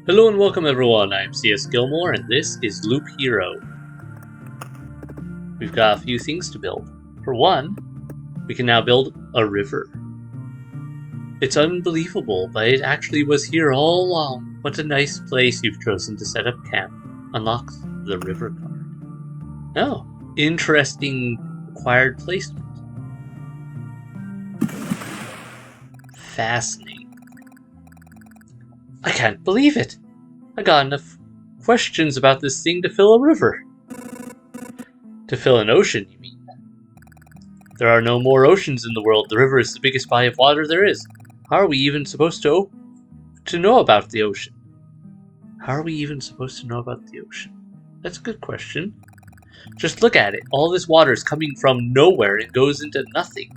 Hello and welcome everyone, I'm C.S.Gilmore and this is Loop Hero. We've got a few things to build. For one, we can now build a river. It's unbelievable, but it actually was here all along. What a nice place you've chosen to set up camp. Unlocks the river card. Oh, interesting acquired placement. Fascinating. I can't believe it. I got enough questions about this thing to fill a river. To fill an ocean, you mean? There are no more oceans in the world. The river is the biggest body of water there is. How are we even supposed to know about the ocean? How are we even supposed to know about the ocean? That's a good question. Just look at it. All this water is coming from nowhere and goes into nothing.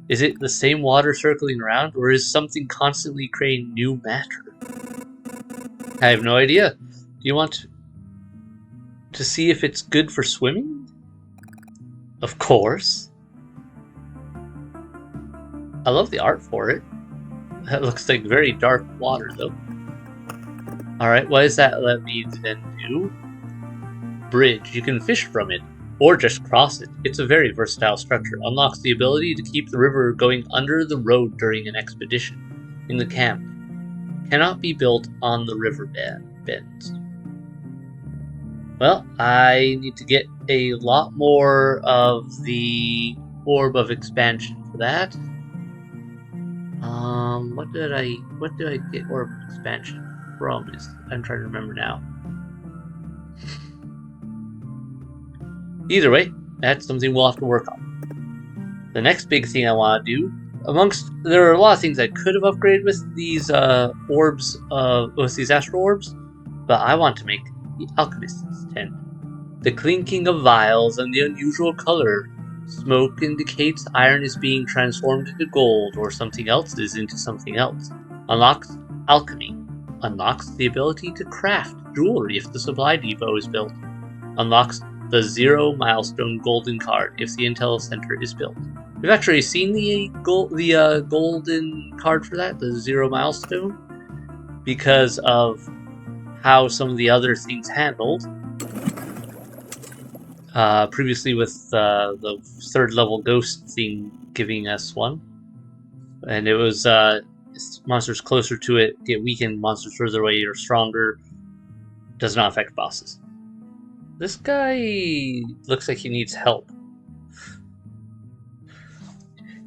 Is it the same water circling around, or is something constantly creating new matter? I have no idea. Do you want to see if it's good for swimming? Of course. I love the art for it. That looks like very dark water, though. Alright, what does that let me then do? Bridge. You can fish from it, or just cross it. It's a very versatile structure. Unlocks the ability to keep the river going under the road during an expedition. In the camp. Cannot be built on the river bends. Well, I need to get a lot more of the orb of expansion for that. What did I get orb of expansion from? I'm trying to remember now. Either way, that's something we'll have to work on. The next big thing I want to do, there are a lot of things I could have upgraded with these orbs, with these astral orbs, but I want to make the alchemist's tent. The clinking of vials and the unusual color. Smoke indicates iron is being transformed into gold, or something else is into something else. Unlocks alchemy. Unlocks the ability to craft jewelry if the supply depot is built. Unlocks the 0 milestone golden card if the intel center is built. We've actually seen the golden card for that, the 0 milestone, because of how some of the other things handled. Previously with the 3rd level ghost thing giving us one. And it was monsters closer to it get weakened, monsters further away are stronger. Does not affect bosses. This guy looks like he needs help.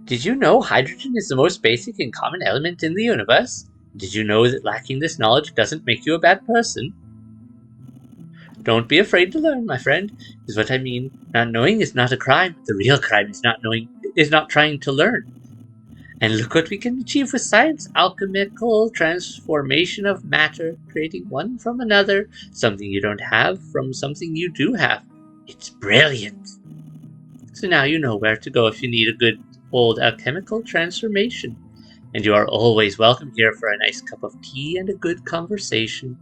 Did you know hydrogen is the most basic and common element in the universe? Did you know that lacking this knowledge doesn't make you a bad person? Don't be afraid to learn, my friend, is what I mean. Not knowing is not a crime. The real crime is not trying to learn. And look what we can achieve with science. Alchemical transformation of matter, creating one from another. Something you don't have from something you do have. It's brilliant. So now you know where to go if you need a good old alchemical transformation. And you are always welcome here for a nice cup of tea and a good conversation.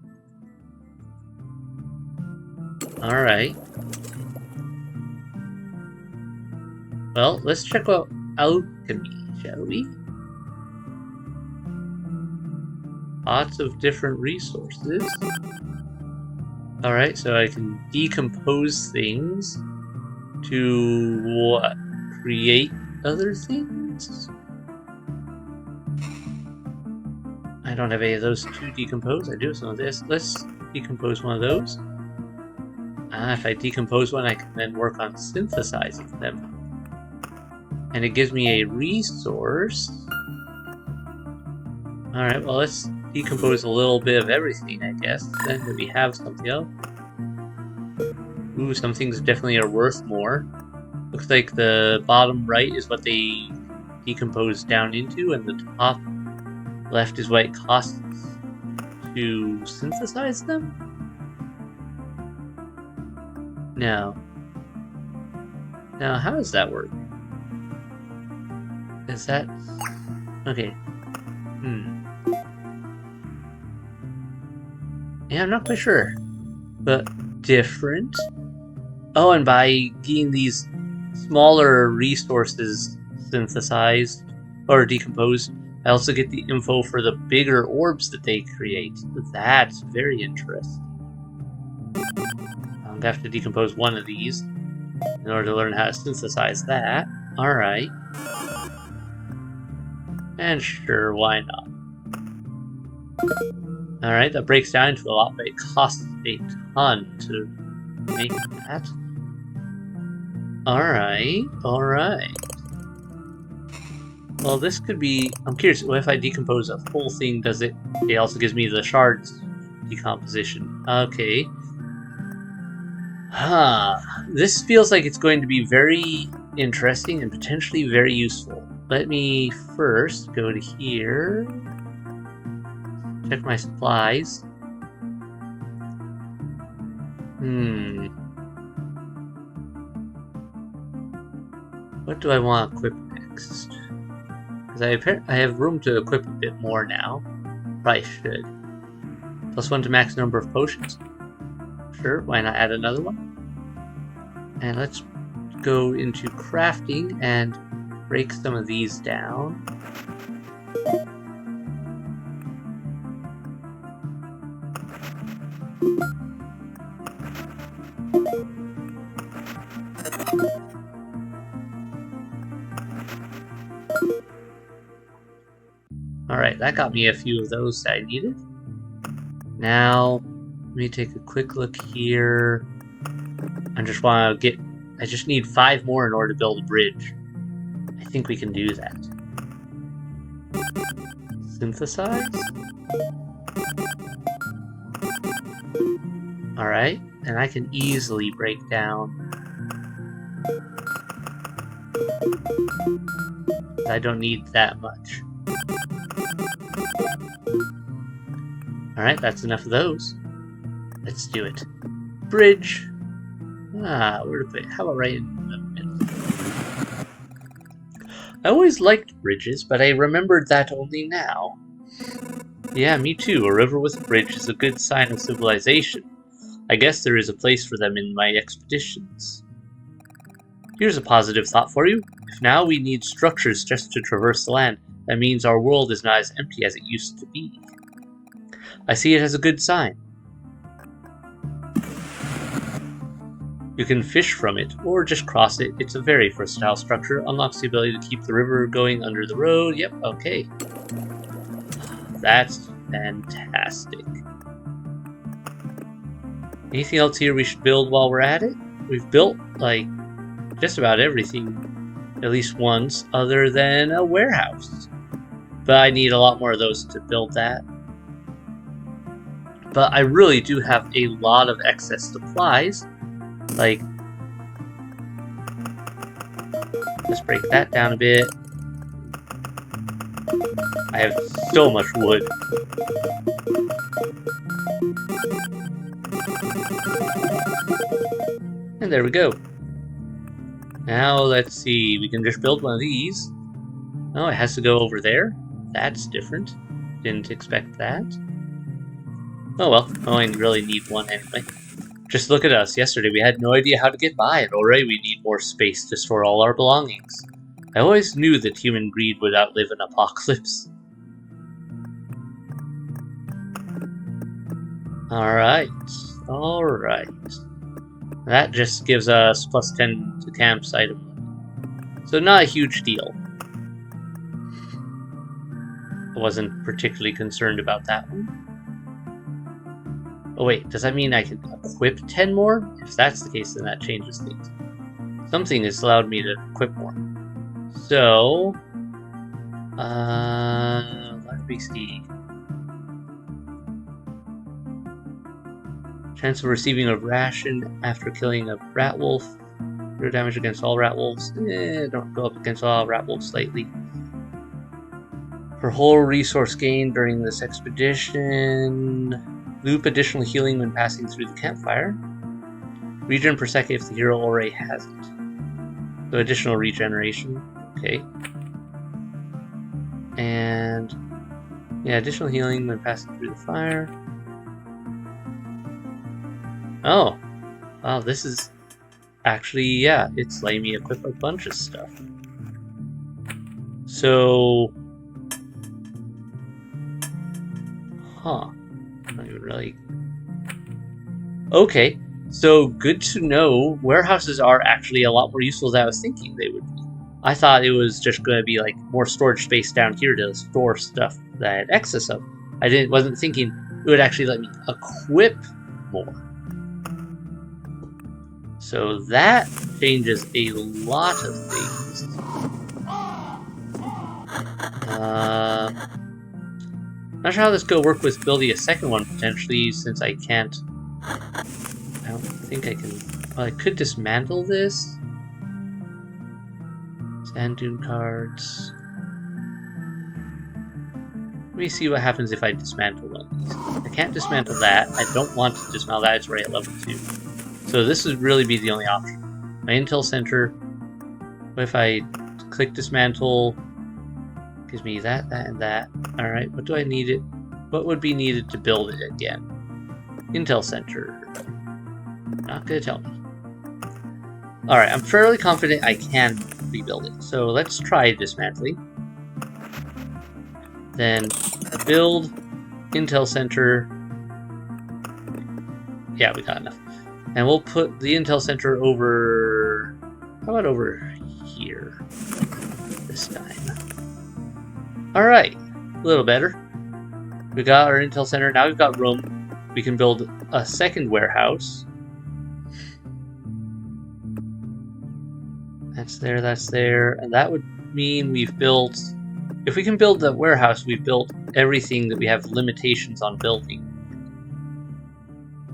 Alright. Well, let's check out alchemy, shall we? Lots of different resources. Alright, so I can decompose things to what? Create other things? I don't have any of those to decompose. I do have some of this. Let's decompose one of those. If I decompose one, I can then work on synthesizing them. And it gives me a resource. Alright, well, let's decompose a little bit of everything, I guess. Then we have something else. Ooh, some things definitely are worth more. Looks like the bottom right is what they decompose down into, and the top left is what it costs to synthesize them? No. Now, how does that work? Is that... Okay. Yeah, I'm not quite sure. But different? Oh, and by getting these smaller resources synthesized, or decomposed, I also get the info for the bigger orbs that they create. That's very interesting. I'm gonna have to decompose one of these in order to learn how to synthesize that. Alright. And sure, why not? Alright, that breaks down into a lot, but it costs a ton to make that. Alright. Well, this could be... I'm curious, what if I decompose a full thing, does it... It also gives me the shards decomposition. Okay. This feels like it's going to be very interesting and potentially very useful. Let me first go to here. Check my supplies. What do I want to equip next? Because I have room to equip a bit more now. Probably should. +1 to max number of potions. Sure, why not add another one? And let's go into crafting and break some of these down. Alright, that got me a few of those that I needed. Now, let me take a quick look here. I just need 5 more in order to build a bridge. I think we can do that. Synthesize? Alright, and I can easily break down. I don't need that much. Alright, that's enough of those. Let's do it. Bridge! Where to put it? How about right in the middle? I always liked bridges, but I remembered that only now. Yeah, me too. A river with a bridge is a good sign of civilization. I guess there is a place for them in my expeditions. Here's a positive thought for you. If now we need structures just to traverse the land, that means our world is not as empty as it used to be. I see it as a good sign. You can fish from it, or just cross it. It's a very versatile structure. Unlocks the ability to keep the river going under the road. Yep, okay. That's fantastic. Anything else here we should build while we're at it? We've built, like, just about everything, at least once, other than a warehouse. But I need a lot more of those to build that. But I really do have a lot of excess supplies. Like, let's break that down a bit. I have so much wood. And there we go. Now let's see, we can just build one of these. Oh, it has to go over there? That's different. Didn't expect that. Oh well, I only really need one anyway. Just look at us. Yesterday we had no idea how to get by, and already we need more space to store all our belongings. I always knew that human greed would outlive an apocalypse. Alright. That just gives us +10 to campsite. So not a huge deal. I wasn't particularly concerned about that one. Oh wait, does that mean I can equip 10 more? If that's the case, then that changes things. Something has allowed me to equip more. So, let me see. Chance of receiving a ration after killing a rat wolf. Zero damage against all rat wolves. Don't go up against all rat wolves slightly. For whole resource gain during this expedition. Loop additional healing when passing through the campfire. Regen per second if the hero already has it. So additional regeneration. Okay. And yeah, additional healing when passing through the fire. Oh. Wow, this is actually, yeah, it's letting me equip a bunch of stuff. So Huh. I don't even really... Okay, so good to know. Warehouses are actually a lot more useful than I was thinking they would be. I thought it was just going to be like more storage space down here to store stuff that I had excess of. Wasn't thinking it would actually let me equip more. So that changes a lot of things. Not sure how this could work with building a second one potentially, since I can't. I don't think I can. Well, I could dismantle this. Sand dune cards. Let me see what happens if I dismantle one of these. I can't dismantle that. I don't want to dismantle that. It's right at level 2. So this would really be the only option. My Intel Center. What if I click dismantle? Gives me that, that, and that. Alright, what do I need it? What would be needed to build it again? Intel Center. Not gonna tell me. Alright, I'm fairly confident I can rebuild it. So let's try dismantling. Then build Intel Center. Yeah, we got enough. And we'll put the Intel Center over... How about over here? This time. Alright, a little better. We got our Intel Center. Now we've got room. We can build a second warehouse. That's there. And that would mean we've built... If we can build the warehouse, we've built everything that we have limitations on building.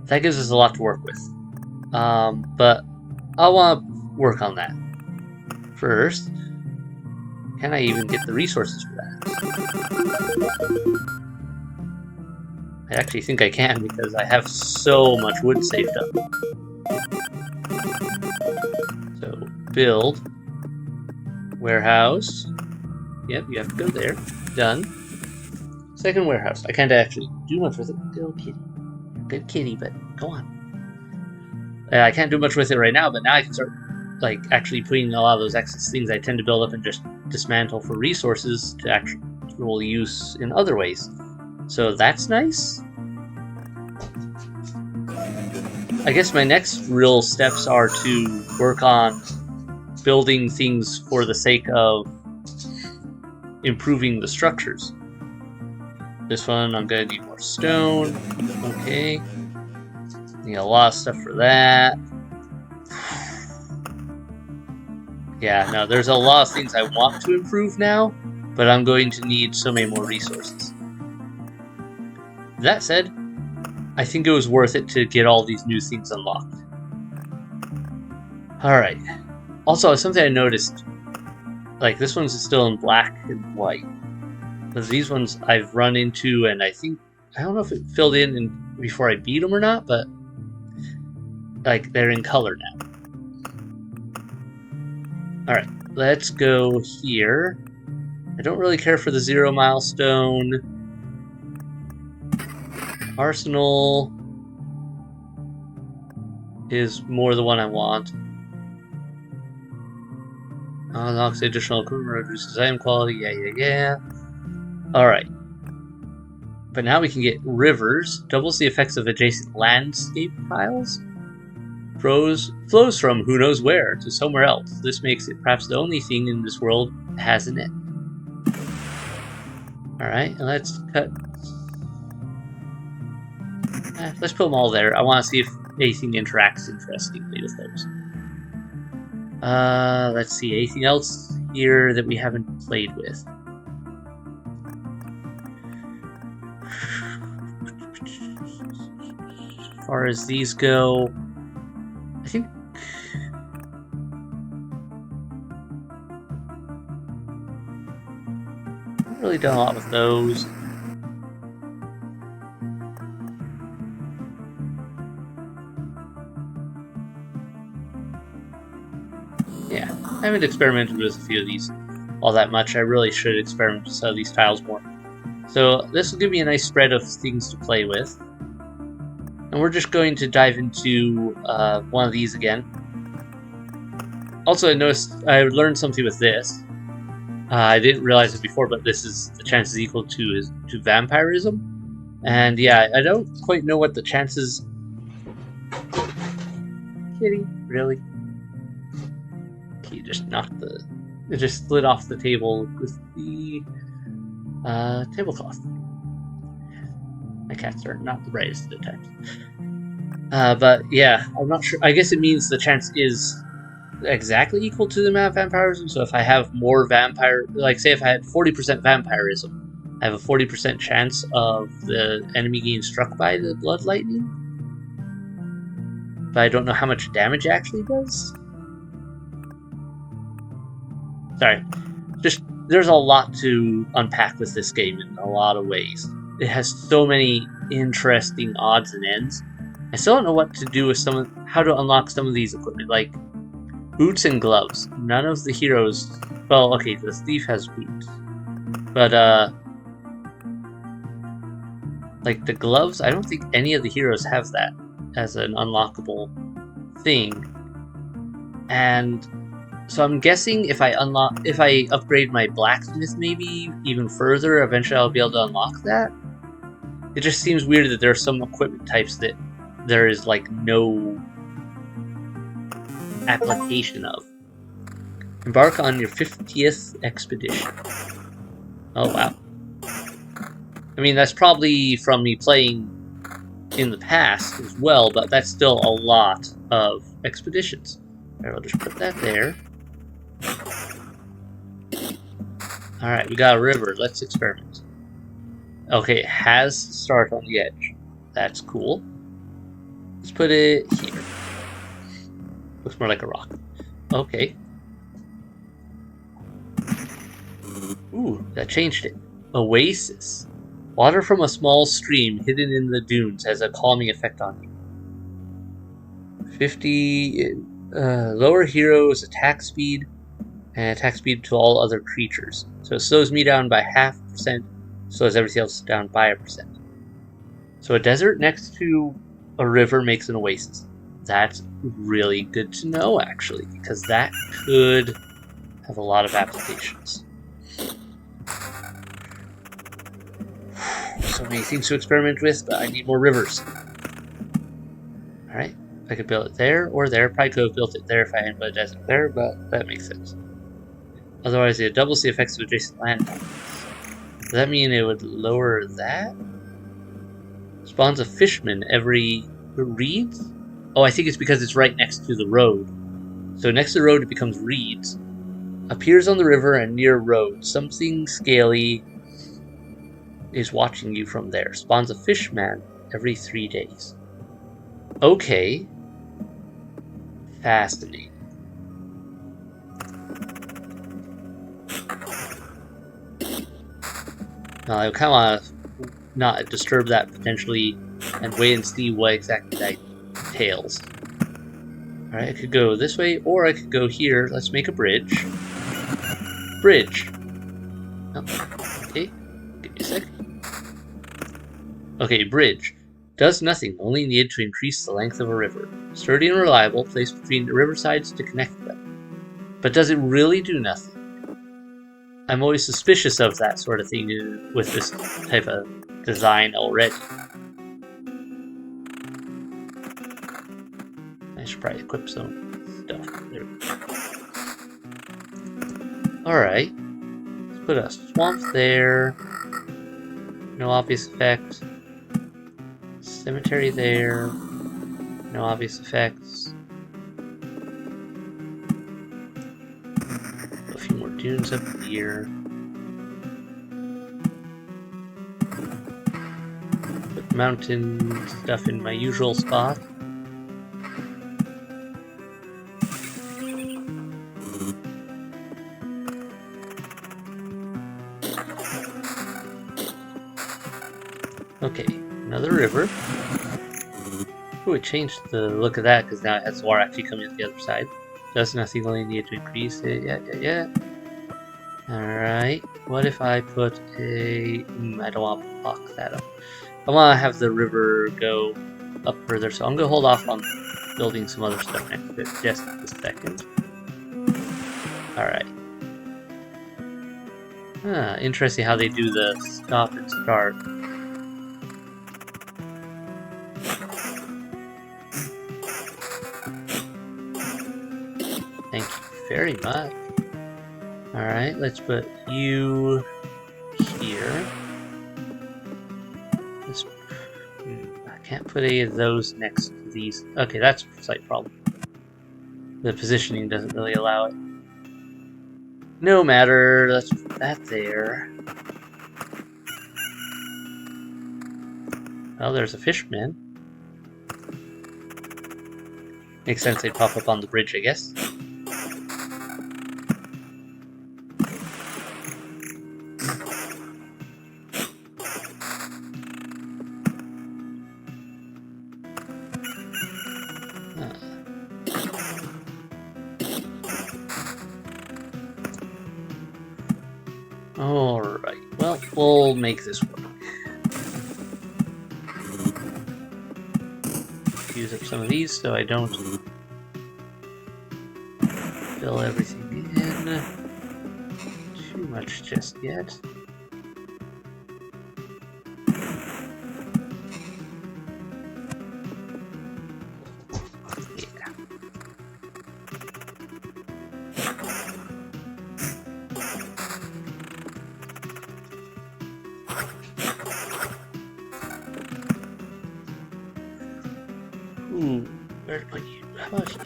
That gives us a lot to work with. But I'll want to work on that. First, can I even get the resources for that? I actually think I can because I have so much wood saved up. So, build. Warehouse. Yep, you have to go there. Done. Second warehouse. I can't actually do much with it. Go kitty. Good kitty, but go on. I can't do much with it right now, but now I can start like actually putting a lot of those excess things I tend to build up and just dismantle for resources to actual use in other ways. So that's nice. I guess my next real steps are to work on building things for the sake of improving the structures. This one, I'm gonna need more stone. Okay. Need a lot of stuff for that. Yeah, no, there's a lot of things I want to improve now, but I'm going to need so many more resources. That said, I think it was worth it to get all these new things unlocked. Alright. Also, something I noticed, like this one's still in black and white. But these ones I've run into, and I don't know if it filled in before I beat them or not, but like they're in color now. Alright, let's go here. I don't really care for the 0 milestone. Arsenal is more the one I want. Unlocks additional equipment, reduces item quality, yeah. Alright. But now we can get rivers. Doubles the effects of adjacent landscape tiles. Flows from who knows where to somewhere else. This makes it perhaps the only thing in this world that has an end. Alright, and let's cut... let's put them all there. I want to see if anything interacts interestingly with those. Let's see, anything else here that we haven't played with? As far as these go, I think I've really done a lot with those. Yeah, I haven't experimented with a few of these all that much. I really should experiment with some of these tiles more. So this will give me a nice spread of things to play with. And we're just going to dive into one of these again. Also, I noticed I learned something with this. I didn't realize it before, but this is the chance is equal to vampirism. And yeah, I don't quite know what the chances... Kitty, really? You just knocked the... It just slid off the table with the tablecloth. My cats are not the brightest at times. But yeah, I'm not sure. I guess it means the chance is exactly equal to the amount of vampirism. So if I have more vampire, like say if I had 40% vampirism, I have a 40% chance of the enemy getting struck by the blood lightning. But I don't know how much damage it actually does. Sorry. Just, there's a lot to unpack with this game in a lot of ways. It has so many interesting odds and ends. I still don't know what to do with how to unlock some of these equipment, like boots and gloves. None of the heroes, well, okay, the thief has boots. But, like the gloves, I don't think any of the heroes have that as an unlockable thing. And so I'm guessing if I upgrade my blacksmith maybe even further, eventually I'll be able to unlock that. It just seems weird that there are some equipment types that there is like no application of. Embark on your 50th expedition. Oh wow. I mean, that's probably from me playing in the past as well, but that's still a lot of expeditions. Alright, I'll just put that there. Alright, we got a river. Let's experiment. Okay, it has start on the edge. That's cool. Let's put it here. Looks more like a rock. Okay. Ooh, that changed it. Oasis. Water from a small stream hidden in the dunes has a calming effect on you. 50... lower heroes attack speed and attack speed to all other creatures. So it slows me down by 0.5%, slows everything else down by 1%. So a desert next to a river makes an oasis. That's really good to know, actually, because that could have a lot of applications. So many things to experiment with, but I need more rivers. Alright, I could build it there or there. Probably could have built it there if I hadn't put a desert there, but that makes sense. Otherwise, it doubles the effects of adjacent land. Does that mean it would lower that? Spawns a fishman every reeds? Oh, I think it's because it's right next to the road. So next to the road, it becomes reeds. Appears on the river and near road. Something scaly is watching you from there. Spawns a fishman every 3 days. Okay. Fascinating. Now, I kind of want to not disturb that potentially and wait and see what exactly that entails. Alright, I could go this way, or I could go here. Let's make a bridge. Bridge. Oh, okay. Give me a sec. Okay, bridge. Does nothing, only needed to increase the length of a river. Sturdy and reliable, placed between the riversides to connect them. But does it really do nothing? I'm always suspicious of that sort of thing with this type of design already. I should probably equip some stuff. There we go. Alright. Let's put a swamp there. No obvious effect. Cemetery there. No obvious effects. A few more dunes up here. Put mountain stuff in my usual spot. Okay, another river. Ooh, it changed the look of that because now it has water actually coming out the other side. Does nothing, only need to increase it. Yeah. Alright, what if I put a... I don't want to block that up. I want to have the river go up further, so I'm going to hold off on building some other stuff next to it just a second. Alright. Interesting how they do the stop and start. very much. Alright, let's put you here. I can't put any of those next to these. Okay, that's a slight problem. The positioning doesn't really allow it. No matter, let's put that there. Well, there's a fishman. Makes sense they'd pop up on the bridge, I guess. Alright, well, we'll make this work. Use up some of these so I don't fill everything in too much just yet. Ooh, where to put you? How about you?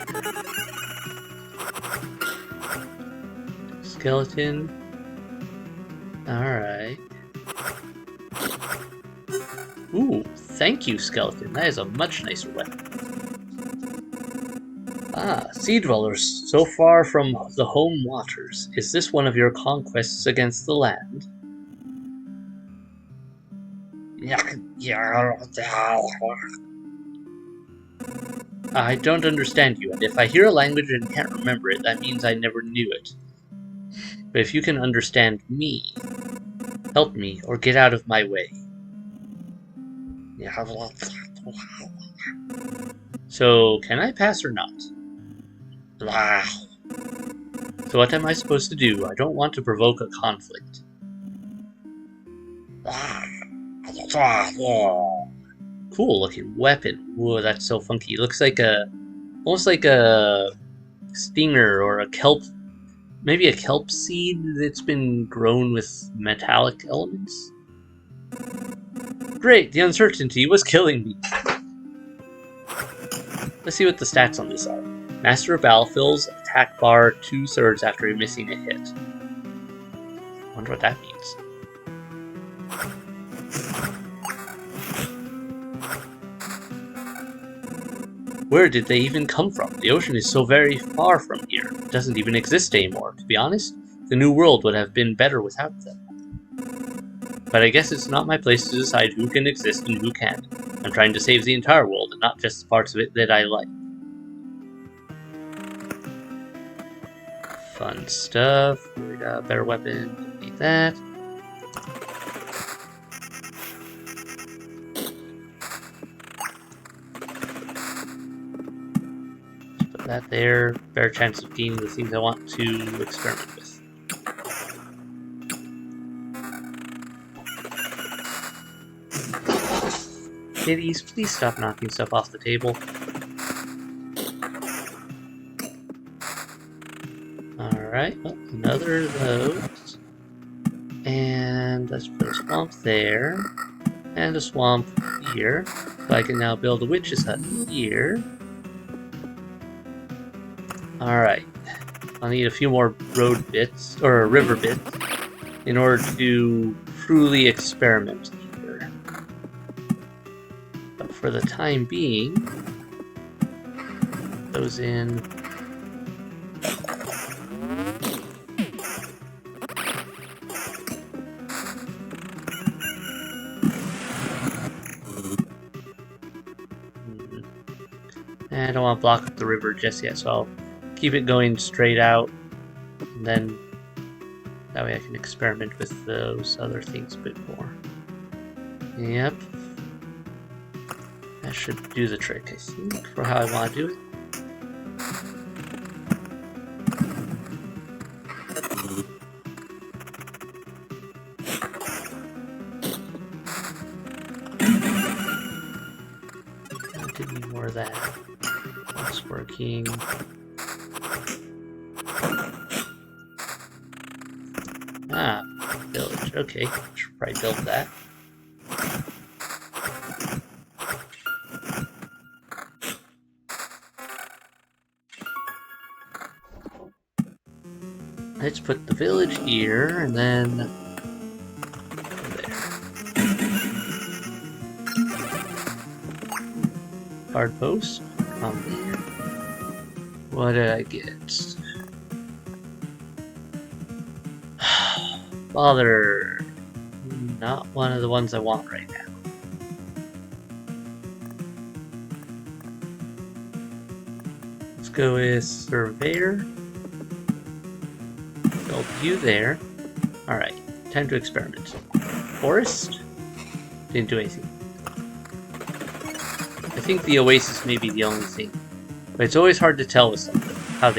Skeleton. Alright. Ooh, thank you, skeleton. That is a much nicer weapon. Ah, sea dwellers, so far from the home waters. Is this one of your conquests against the land? I don't understand you, and if I hear a language and can't remember it, that means I never knew it. But if you can understand me, help me or get out of my way. So, can I pass or not? So what am I supposed to do? I don't want to provoke a conflict. Cool looking weapon. Whoa, that's so funky. It looks like almost like a stinger or a kelp, maybe a kelp seed that's been grown with metallic elements. Great, the uncertainty was killing me. Let's see what the stats on this are. Master of Battlefield's attack bar 2/3 after missing a hit. Wonder what that means. Where did they even come from? The ocean is so very far from here. It doesn't even exist anymore. To be honest, the new world would have been better without them. But I guess it's not my place to decide who can exist and who can't. I'm trying to save the entire world and not just the parts of it that I like. Fun stuff. We got a better weapon. Don't need that. Just put that there. Better chance of getting the things I want to experiment with. Kitties, please stop knocking stuff off the table. Alright, well, another of those. And let's put a swamp there. And a swamp here. So I can now build a witch's hut here. Alright. I'll need a few more road bits, or river bits, in order to truly experiment here. But for the time being, those in. I don't want to block up the river just yet, so I'll keep it going straight out, and then that way I can experiment with those other things a bit more. Yep. That should do the trick, I think, for how I want to do it. I did need more of that. That's working. Ah, village. Okay, should probably build that. Let's put the village here, and then there. Guard post on there. What did I get? Father, not one of the ones I want right now. Let's go with Surveyor. Build you there. Alright, time to experiment. Forest? Didn't do anything. I think the Oasis may be the only thing. But it's always hard to tell with something how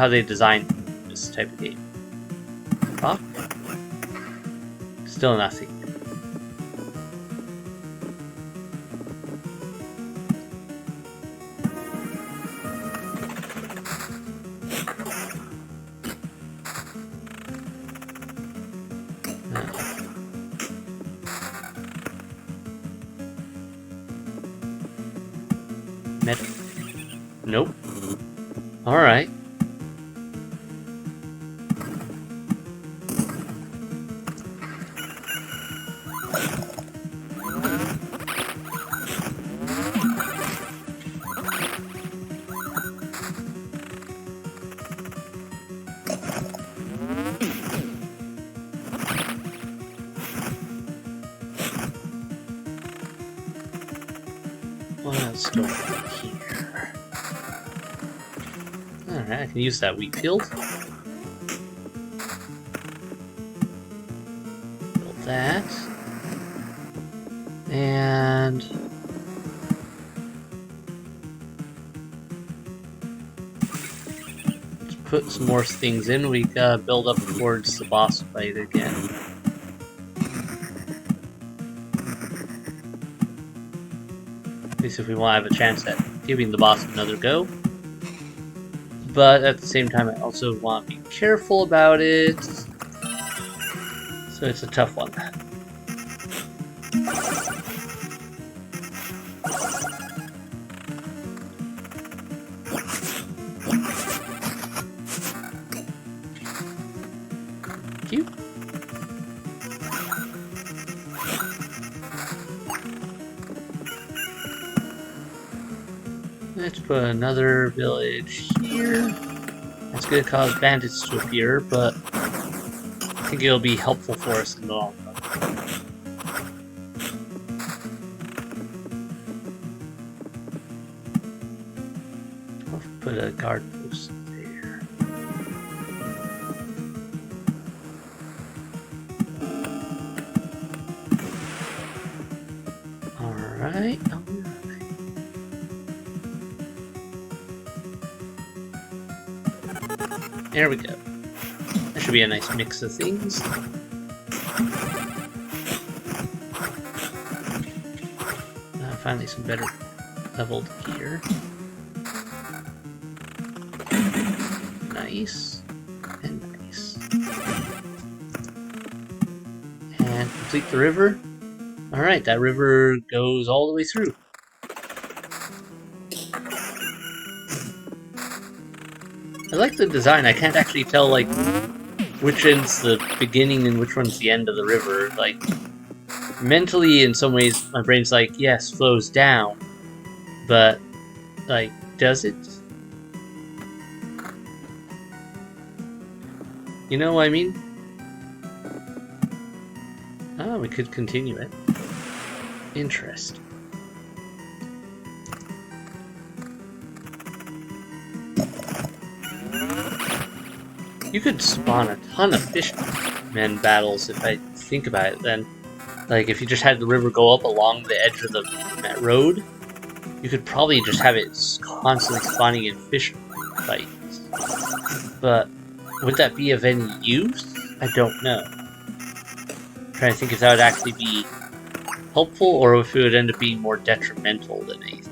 they design this type of game. Rock? Still nothing. Metal. Nope. Alright. What else do I have here? Alright, I can use that wheat field. Build that. And let's put some more things in. We gotta build up towards the boss fight again. At least if we want to have a chance at giving the boss another go. But at the same time, I also want to be careful about it. So it's a tough one. Thank you. Let's put another village here. That's going to cause bandits to appear, but I think it'll be helpful for us in the long run. I'll put a guard post there. Alright. There we go. That should be a nice mix of things. Finally some better leveled gear. Nice. And nice. And complete the river. Alright, that river goes all the way through. I like the design. I can't actually tell, like, which end's the beginning and which one's the end of the river. Like, mentally, in some ways, my brain's like, yes, flows down. But, like, does it? You know what I mean? Oh, we could continue it. Interesting. You could spawn a ton of fishermen battles if I think about it then. Like, if you just had the river go up along the edge of that road, you could probably just have it constantly spawning in fish fights. But would that be of any use? I don't know. I'm trying to think if that would actually be helpful or if it would end up being more detrimental than anything.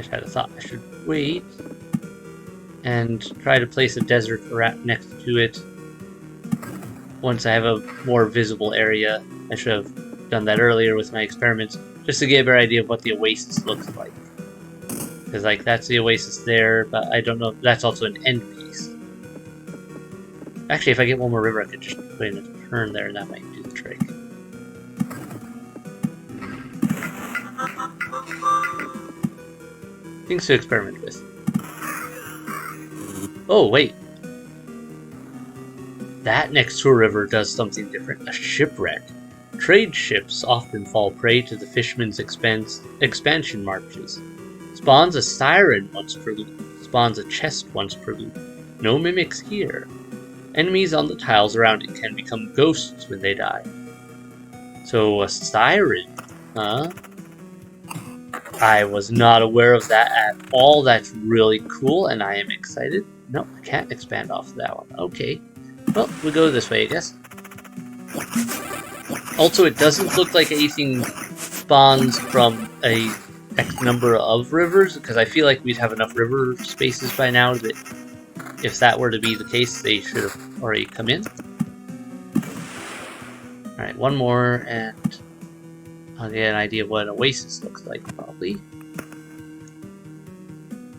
I had a thought I should wait and try to place a desert rat next to it. Once I have a more visible area, I should have done that earlier with my experiments, just to get a better idea of what the oasis looks like. Because, like, that's the oasis there, but I don't know if that's also an end piece. Actually, if I get one more river, I could just put in a turn there, and that might do the trick. Things to experiment with. Oh, wait. That next to a river does something different. A shipwreck. Trade ships often fall prey to the fishermen's expansion marches. Spawns a siren once per loop. Spawns a chest once per loop. No mimics here. Enemies on the tiles around it can become ghosts when they die. So a siren, huh? I was not aware of that at all. That's really cool, and I am excited. No, I can't expand off of that one. Okay. Well, we'll go this way, I guess. Also, it doesn't look like anything spawns from a X number of rivers, because I feel like we'd have enough river spaces by now that if that were to be the case, they should have already come in. Alright, one more, and I'll get an idea of what an oasis looks like, probably.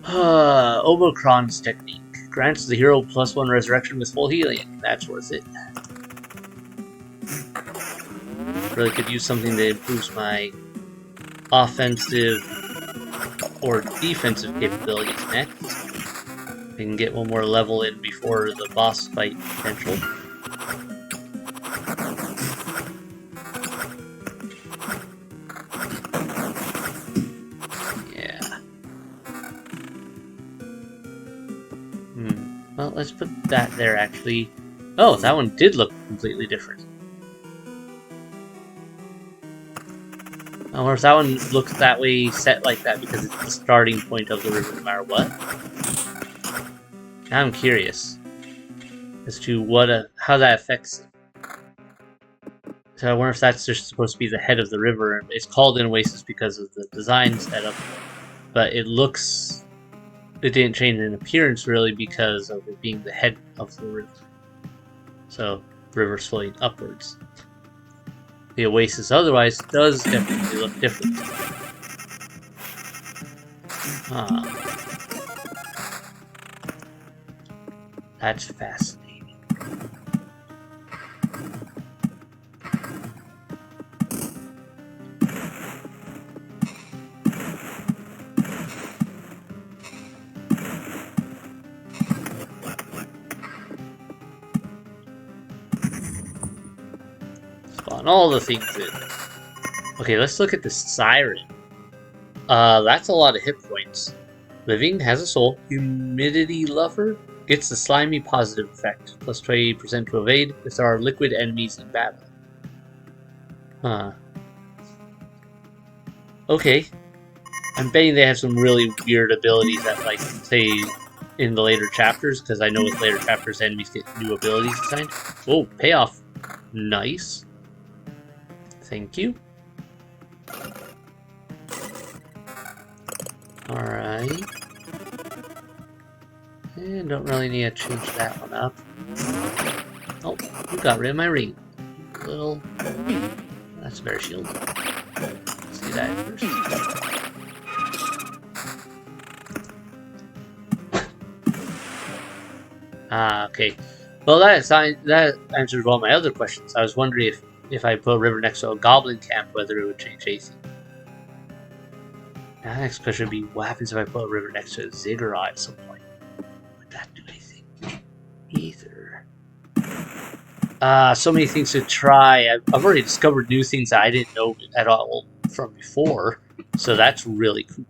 Omicron's technique. Grants the hero +1 resurrection with full healing. That's worth it. Really could use something that improves my offensive or defensive capabilities next. I can get one more level in before the boss fight potential. Yeah. Well, let's put that there, actually. Oh, that one did look completely different. I wonder if that one looks that way, set like that, because it's the starting point of the river no matter what. Now I'm curious as to how that affects it. So I wonder if that's just supposed to be the head of the river. It's called an oasis because of the design setup, but it didn't change in appearance really because of it being the head of the river. So the river's flowing upwards. The oasis otherwise does definitely look different. That's fascinating. Spawn all the things in. Okay, let's look at the siren. That's a lot of hit points. Living, has a soul. Humidity lover. Gets the slimy positive effect, plus 20% to evade if there are liquid enemies in battle. Huh. Okay. I'm betting they have some really weird abilities that, like, say, in the later chapters, because I know with later chapters enemies get new abilities assigned. Whoa, payoff. Nice. Thank you. Alright. And don't really need to change that one up. Oh, you got rid of my ring. Little... That's a bear shield. Let's do that first. Okay. Well, that answers all my other questions. I was wondering if I put a river next to a goblin camp, whether it would change anything. Now, the next question would be, what happens if I put a river next to a ziggurat at some point? Would that do anything? Either. So many things to try. I've already discovered new things that I didn't know at all from before, so that's really cool.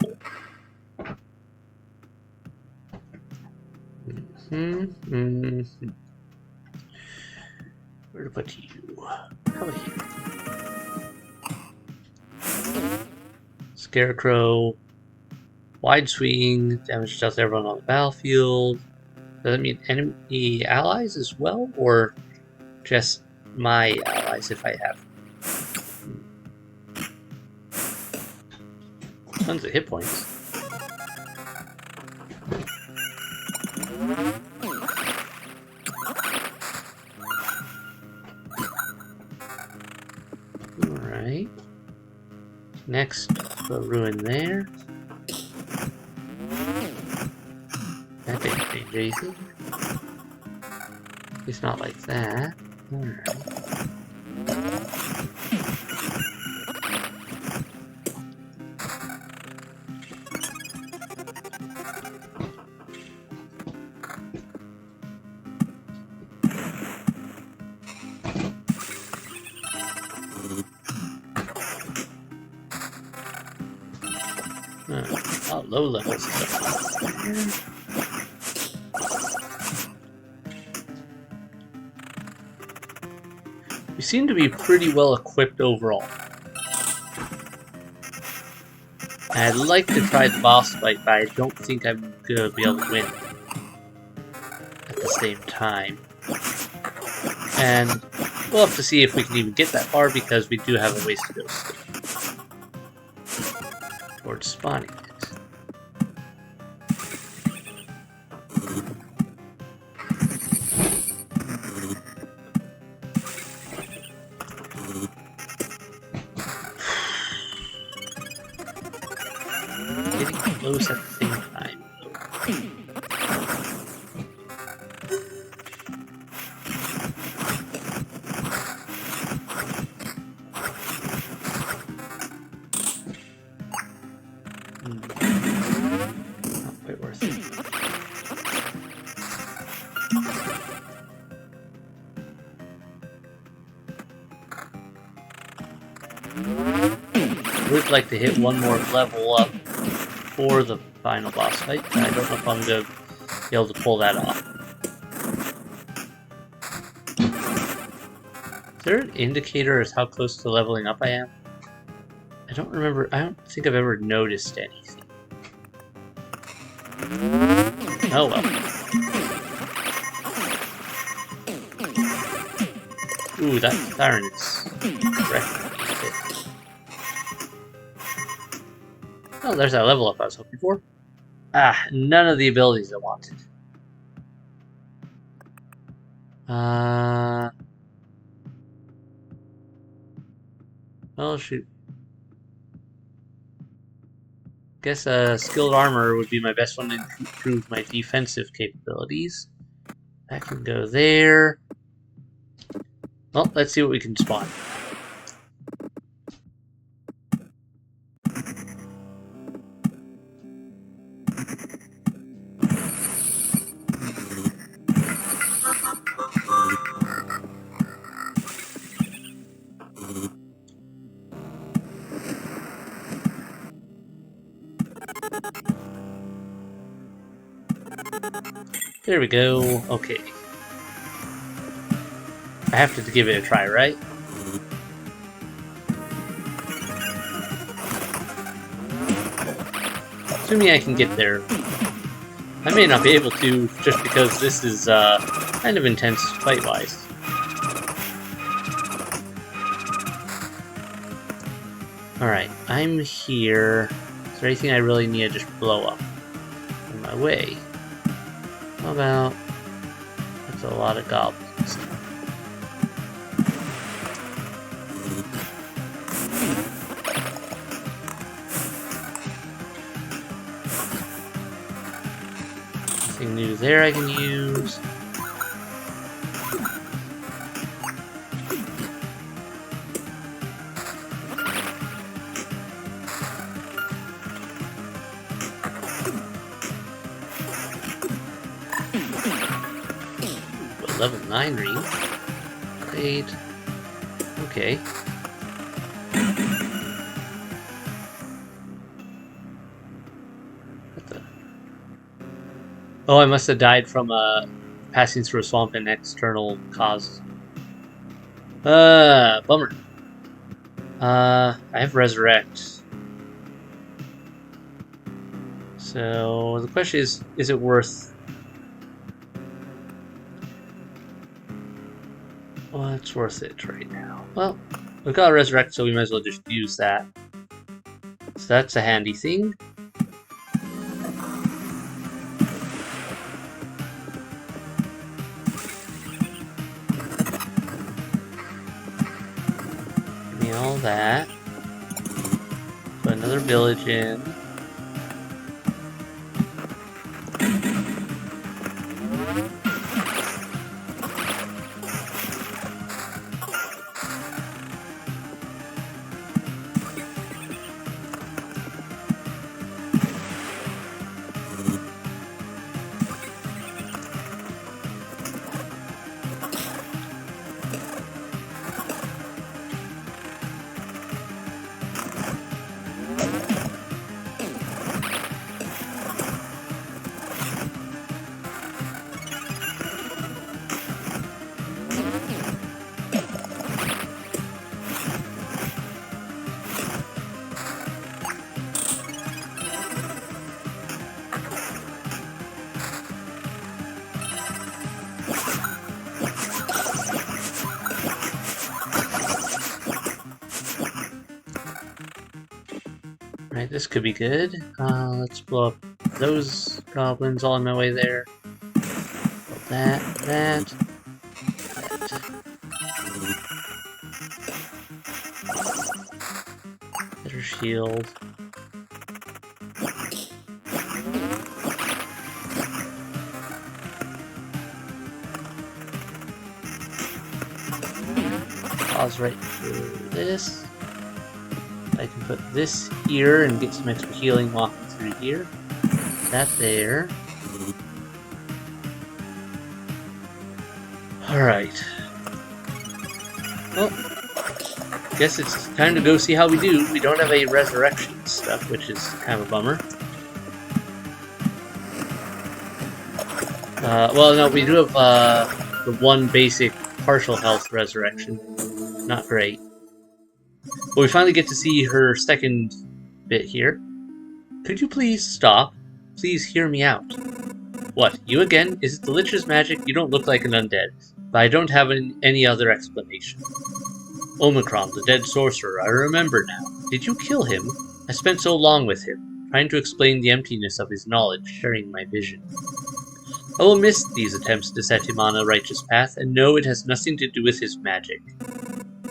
Where to put you? How about here? Scarecrow. Wide swing. Damage dealt to everyone on the battlefield. Does that mean enemy allies as well? Or just my allies if I have? Tons of hit points. Next, the ruin there. That didn't change anything. It's not like that. Alright. Low level stuff. We seem to be pretty well equipped overall. I'd like to try the boss fight, but I don't think I'm gonna be able to win at the same time. And we'll have to see if we can even get that far, because we do have a ways to go still towards spawning it. Getting close at the same time. Not quite worth it. I would like to hit one more level up for the final boss fight, but I don't know if I'm going to be able to pull that off. Is there an indicator as how close to leveling up I am? I don't remember. I don't think I've ever noticed anything. Oh well. Ooh, that siren is wrecked. Oh, there's that level up I was hoping for. Ah, none of the abilities I wanted. Oh shoot. Guess skilled armor would be my best one to improve my defensive capabilities. That can go there. Well, let's see what we can spawn. There we go. Okay. I have to give it a try, right? Assuming I can get there. I may not be able to, just because this is kind of intense fight-wise. Alright, I'm here. Is there anything I really need to just blow up on my way? How about... That's a lot of goblins. Nothing new there I can use. Level 9 ring. Great. Okay. What the? Oh, I must have died from passing through a swamp and external cause. Bummer. I have resurrect. So the question is it worth? Well, it's worth it right now. Well, we've got a resurrect, so we might as well just use that. So that's a handy thing. Give me all that. another village in. Right, this could be good. Let's blow up those goblins all on my way there. That. Better shield. Pause right through this. I can put this here and get some extra healing walking through here. That there. Alright. Well, guess it's time to go see how we do. We don't have a resurrection stuff, which is kind of a bummer. Well, no, we do have the one basic partial health resurrection. Not great. But we finally get to see her second bit here. Could you please stop? Please hear me out. What, you again? Is it the Lich's magic? You don't look like an undead, but I don't have any other explanation. Omicron, the dead sorcerer, I remember now. Did you kill him? I spent so long with him, trying to explain the emptiness of his knowledge, sharing my vision. I will miss these attempts to set him on a righteous path, and know it has nothing to do with his magic.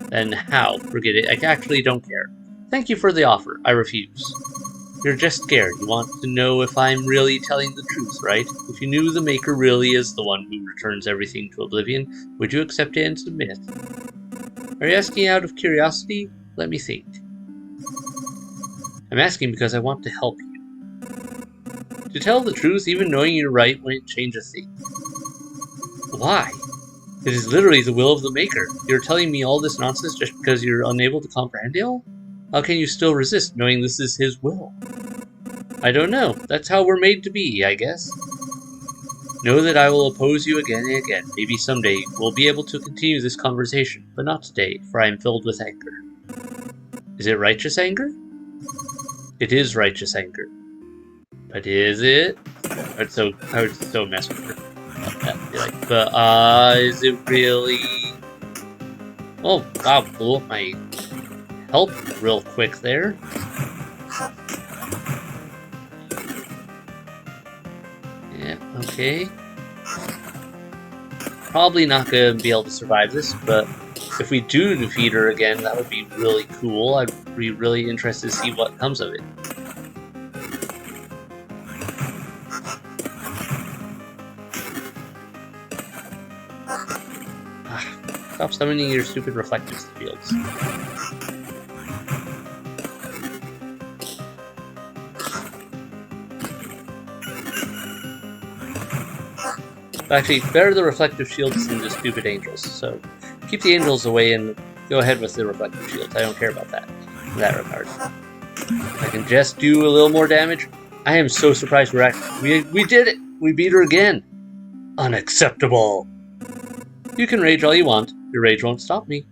Then how? Forget it. I actually don't care. Thank you for the offer. I refuse. You're just scared. You want to know if I'm really telling the truth, right? If you knew the Maker really is the one who returns everything to oblivion, would you accept it and submit? Are you asking out of curiosity? Let me think. I'm asking because I want to help you. To tell the truth, even knowing you're right wouldn't change a thing. Why? It is literally the will of the Maker. You're telling me all this nonsense just because you're unable to comprehend it all? How can you still resist, knowing this is his will? I don't know. That's how we're made to be, I guess. Know that I will oppose you again and again. Maybe someday we'll be able to continue this conversation, but not today, for I am filled with anger. Is it righteous anger? It is righteous anger. But is it? I would so mess with her. But is it really? Oh God, blew up my health real quick there. Yeah, okay. Probably not gonna be able to survive this, but if we do defeat her again, that would be really cool. I'd be really interested to see what comes of it. Stop summoning your stupid reflective fields. Actually, better the reflective shields than the stupid angels, so keep the angels away and go ahead with the reflective shields. I don't care about that in that regard. I can just do a little more damage. I am so surprised we did it! We beat her again! Unacceptable! You can rage all you want. Your rage won't stop me.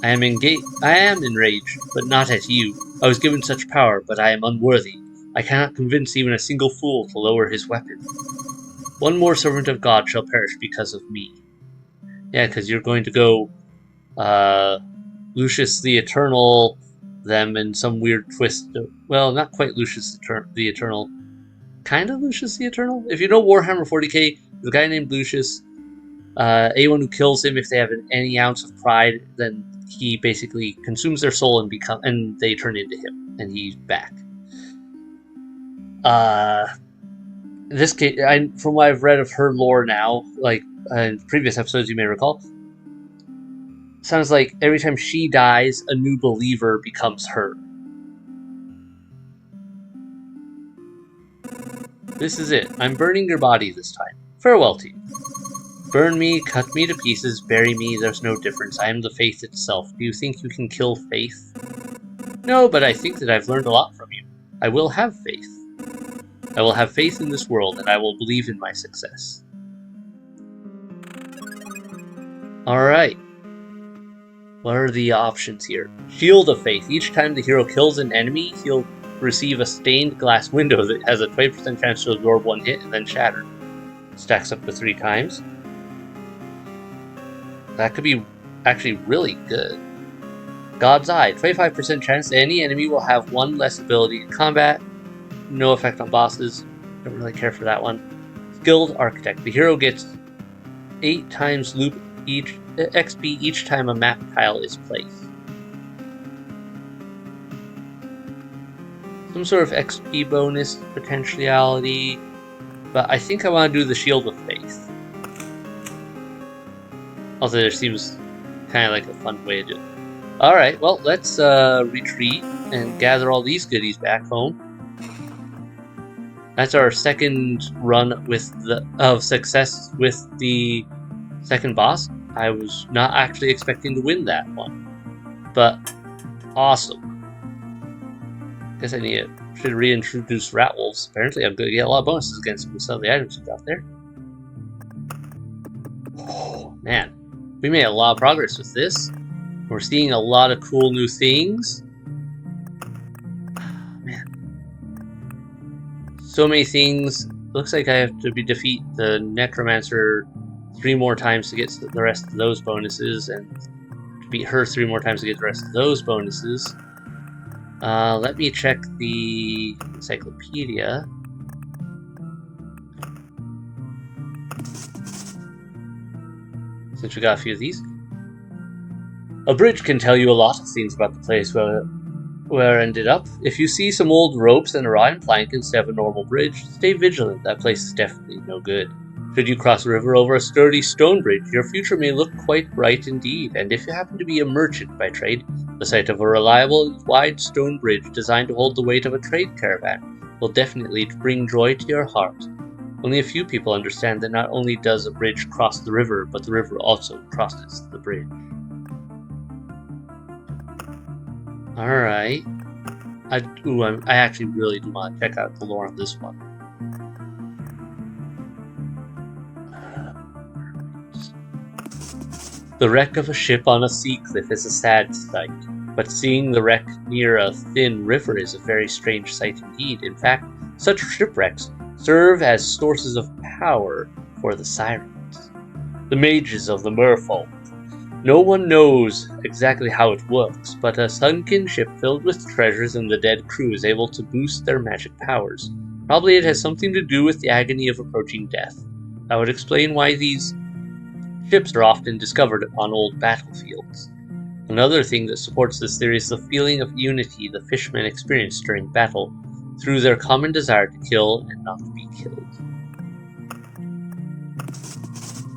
I am enraged, but not at you. I was given such power, but I am unworthy. I cannot convince even a single fool to lower his weapon. One more servant of God shall perish because of me. Yeah, because you're going to go, Lucius the Eternal, them, and some weird twist. Well, not quite Lucius the Eternal. Kind of Lucius the Eternal? If you know Warhammer 40k, there's a guy named Lucius. Anyone who kills him, if they have any ounce of pride, then he basically consumes their soul and they turn into him. and he's back. This case, from what I've read of her lore now, like in previous episodes, you may recall, sounds like every time she dies, a new believer becomes her. This is it. I'm burning your body this time. Farewell to you. Burn me, cut me to pieces, bury me, there's no difference. I am the faith itself. Do you think you can kill faith? No, but I think that I've learned a lot from you. I will have faith. I will have faith in this world, and I will believe in my success. Alright. What are the options here? Shield of Faith. Each time the hero kills an enemy, he'll receive a stained glass window that has a 20% chance to absorb one hit and then shatter. Stacks up to 3 times. That could be actually really good. God's Eye. 25% chance that any enemy will have 1 less ability in combat. No effect on bosses. Don't really care for that one. Skilled Architect. The hero gets 8 times loop XP each time a map tile is placed. Some sort of XP bonus potentiality. But I think I want to do the Shield of Faith. Also, there seems kind of like a fun way to do it. Alright, well, let's retreat and gather all these goodies back home. That's our second run with of success with the second boss. I was not actually expecting to win that one. But, awesome. Guess I should reintroduce Rat Wolves. Apparently I'm going to get a lot of bonuses against some of the items we got there. Oh, man. We made a lot of progress with this. We're seeing a lot of cool new things. Man. So many things. Looks like I have to defeat the Necromancer 3 more times to get the rest of those bonuses, and to beat her 3 more times to get the rest of those bonuses. Let me check the encyclopedia. Since we got a few of these. A bridge can tell you a lot of things about the place where I ended up. If you see some old ropes and a rotten plank instead of a normal bridge, stay vigilant. That place is definitely no good. Should you cross a river over a sturdy stone bridge, your future may look quite bright indeed, and if you happen to be a merchant by trade, the sight of a reliable, wide stone bridge designed to hold the weight of a trade caravan will definitely bring joy to your heart. Only a few people understand that not only does a bridge cross the river, but the river also crosses the bridge. Alright. I actually really do want to check out the lore on this one. The wreck of a ship on a sea cliff is a sad sight, but seeing the wreck near a thin river is a very strange sight indeed. In fact, such shipwrecks serve as sources of power for the sirens, the mages of the merfolk. No one knows exactly how it works, but a sunken ship filled with treasures and the dead crew is able to boost their magic powers. Probably it has something to do with the agony of approaching death. That would explain why these ships are often discovered on old battlefields. Another thing that supports this theory is the feeling of unity the fishermen experience during battle, through their common desire to kill and not be killed.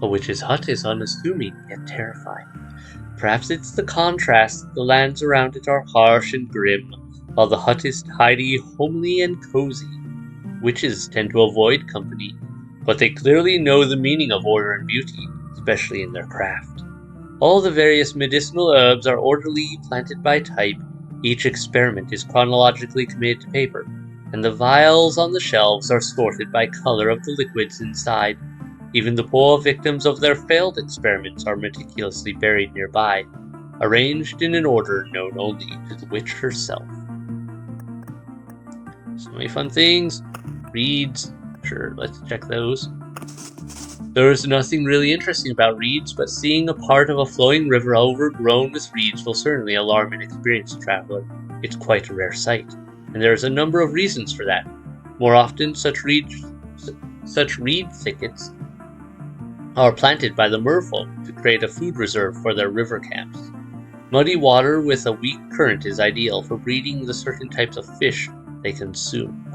A witch's hut is unassuming, yet terrifying. Perhaps it's the contrast. The lands around it are harsh and grim, while the hut is tidy, homely, and cozy. Witches tend to avoid company, but they clearly know the meaning of order and beauty, especially in their craft. All the various medicinal herbs are orderly planted by type. Each experiment is chronologically committed to paper, and the vials on the shelves are sorted by color of the liquids inside. Even the poor victims of their failed experiments are meticulously buried nearby, arranged in an order known only to the witch herself. So many fun things. Reeds. Sure, let's check those. There is nothing really interesting about reeds, but seeing a part of a flowing river overgrown with reeds will certainly alarm an experienced traveler. It's quite a rare sight, and there is a number of reasons for that. More often, such reed thickets are planted by the merfolk to create a food reserve for their river camps. Muddy water with a weak current is ideal for breeding the certain types of fish they consume.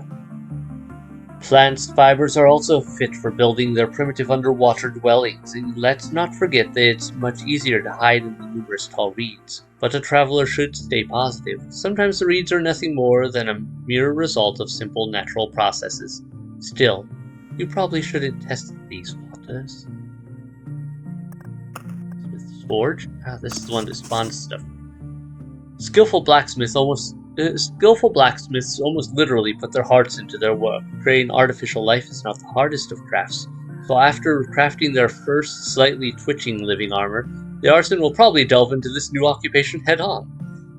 Plants' fibers are also fit for building their primitive underwater dwellings, and let's not forget that it's much easier to hide in the numerous tall reeds. But a traveler should stay positive. Sometimes the reeds are nothing more than a mere result of simple natural processes. Still, you probably shouldn't test these waters. Smith's Forge? This is the one that spawns stuff. Skillful blacksmiths almost literally put their hearts into their work. Creating artificial life is not the hardest of crafts. So after crafting their first slightly twitching living armor, the artisan will probably delve into this new occupation head-on.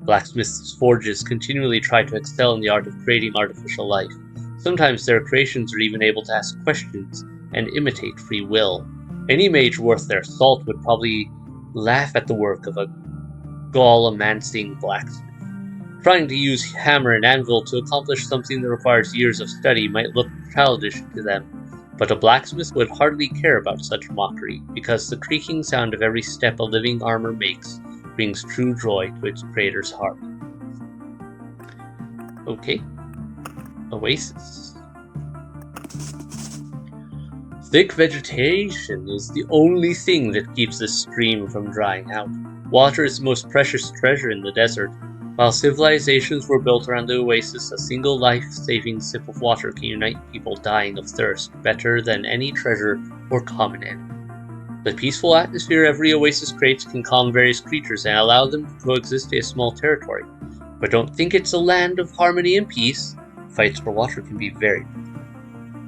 Blacksmiths' forges continually try to excel in the art of creating artificial life. Sometimes their creations are even able to ask questions and imitate free will. Any mage worth their salt would probably laugh at the work of a gall-amancing blacksmith. Trying to use hammer and anvil to accomplish something that requires years of study might look childish to them, but a blacksmith would hardly care about such mockery, because the creaking sound of every step a living armor makes brings true joy to its creator's heart. Okay. Oasis. Thick vegetation is the only thing that keeps this stream from drying out. Water is the most precious treasure in the desert. While civilizations were built around the oasis, a single life-saving sip of water can unite people dying of thirst better than any treasure or common enemy. The peaceful atmosphere every oasis creates can calm various creatures and allow them to coexist in a small territory. But don't think it's a land of harmony and peace. Fights for water can be very brutal.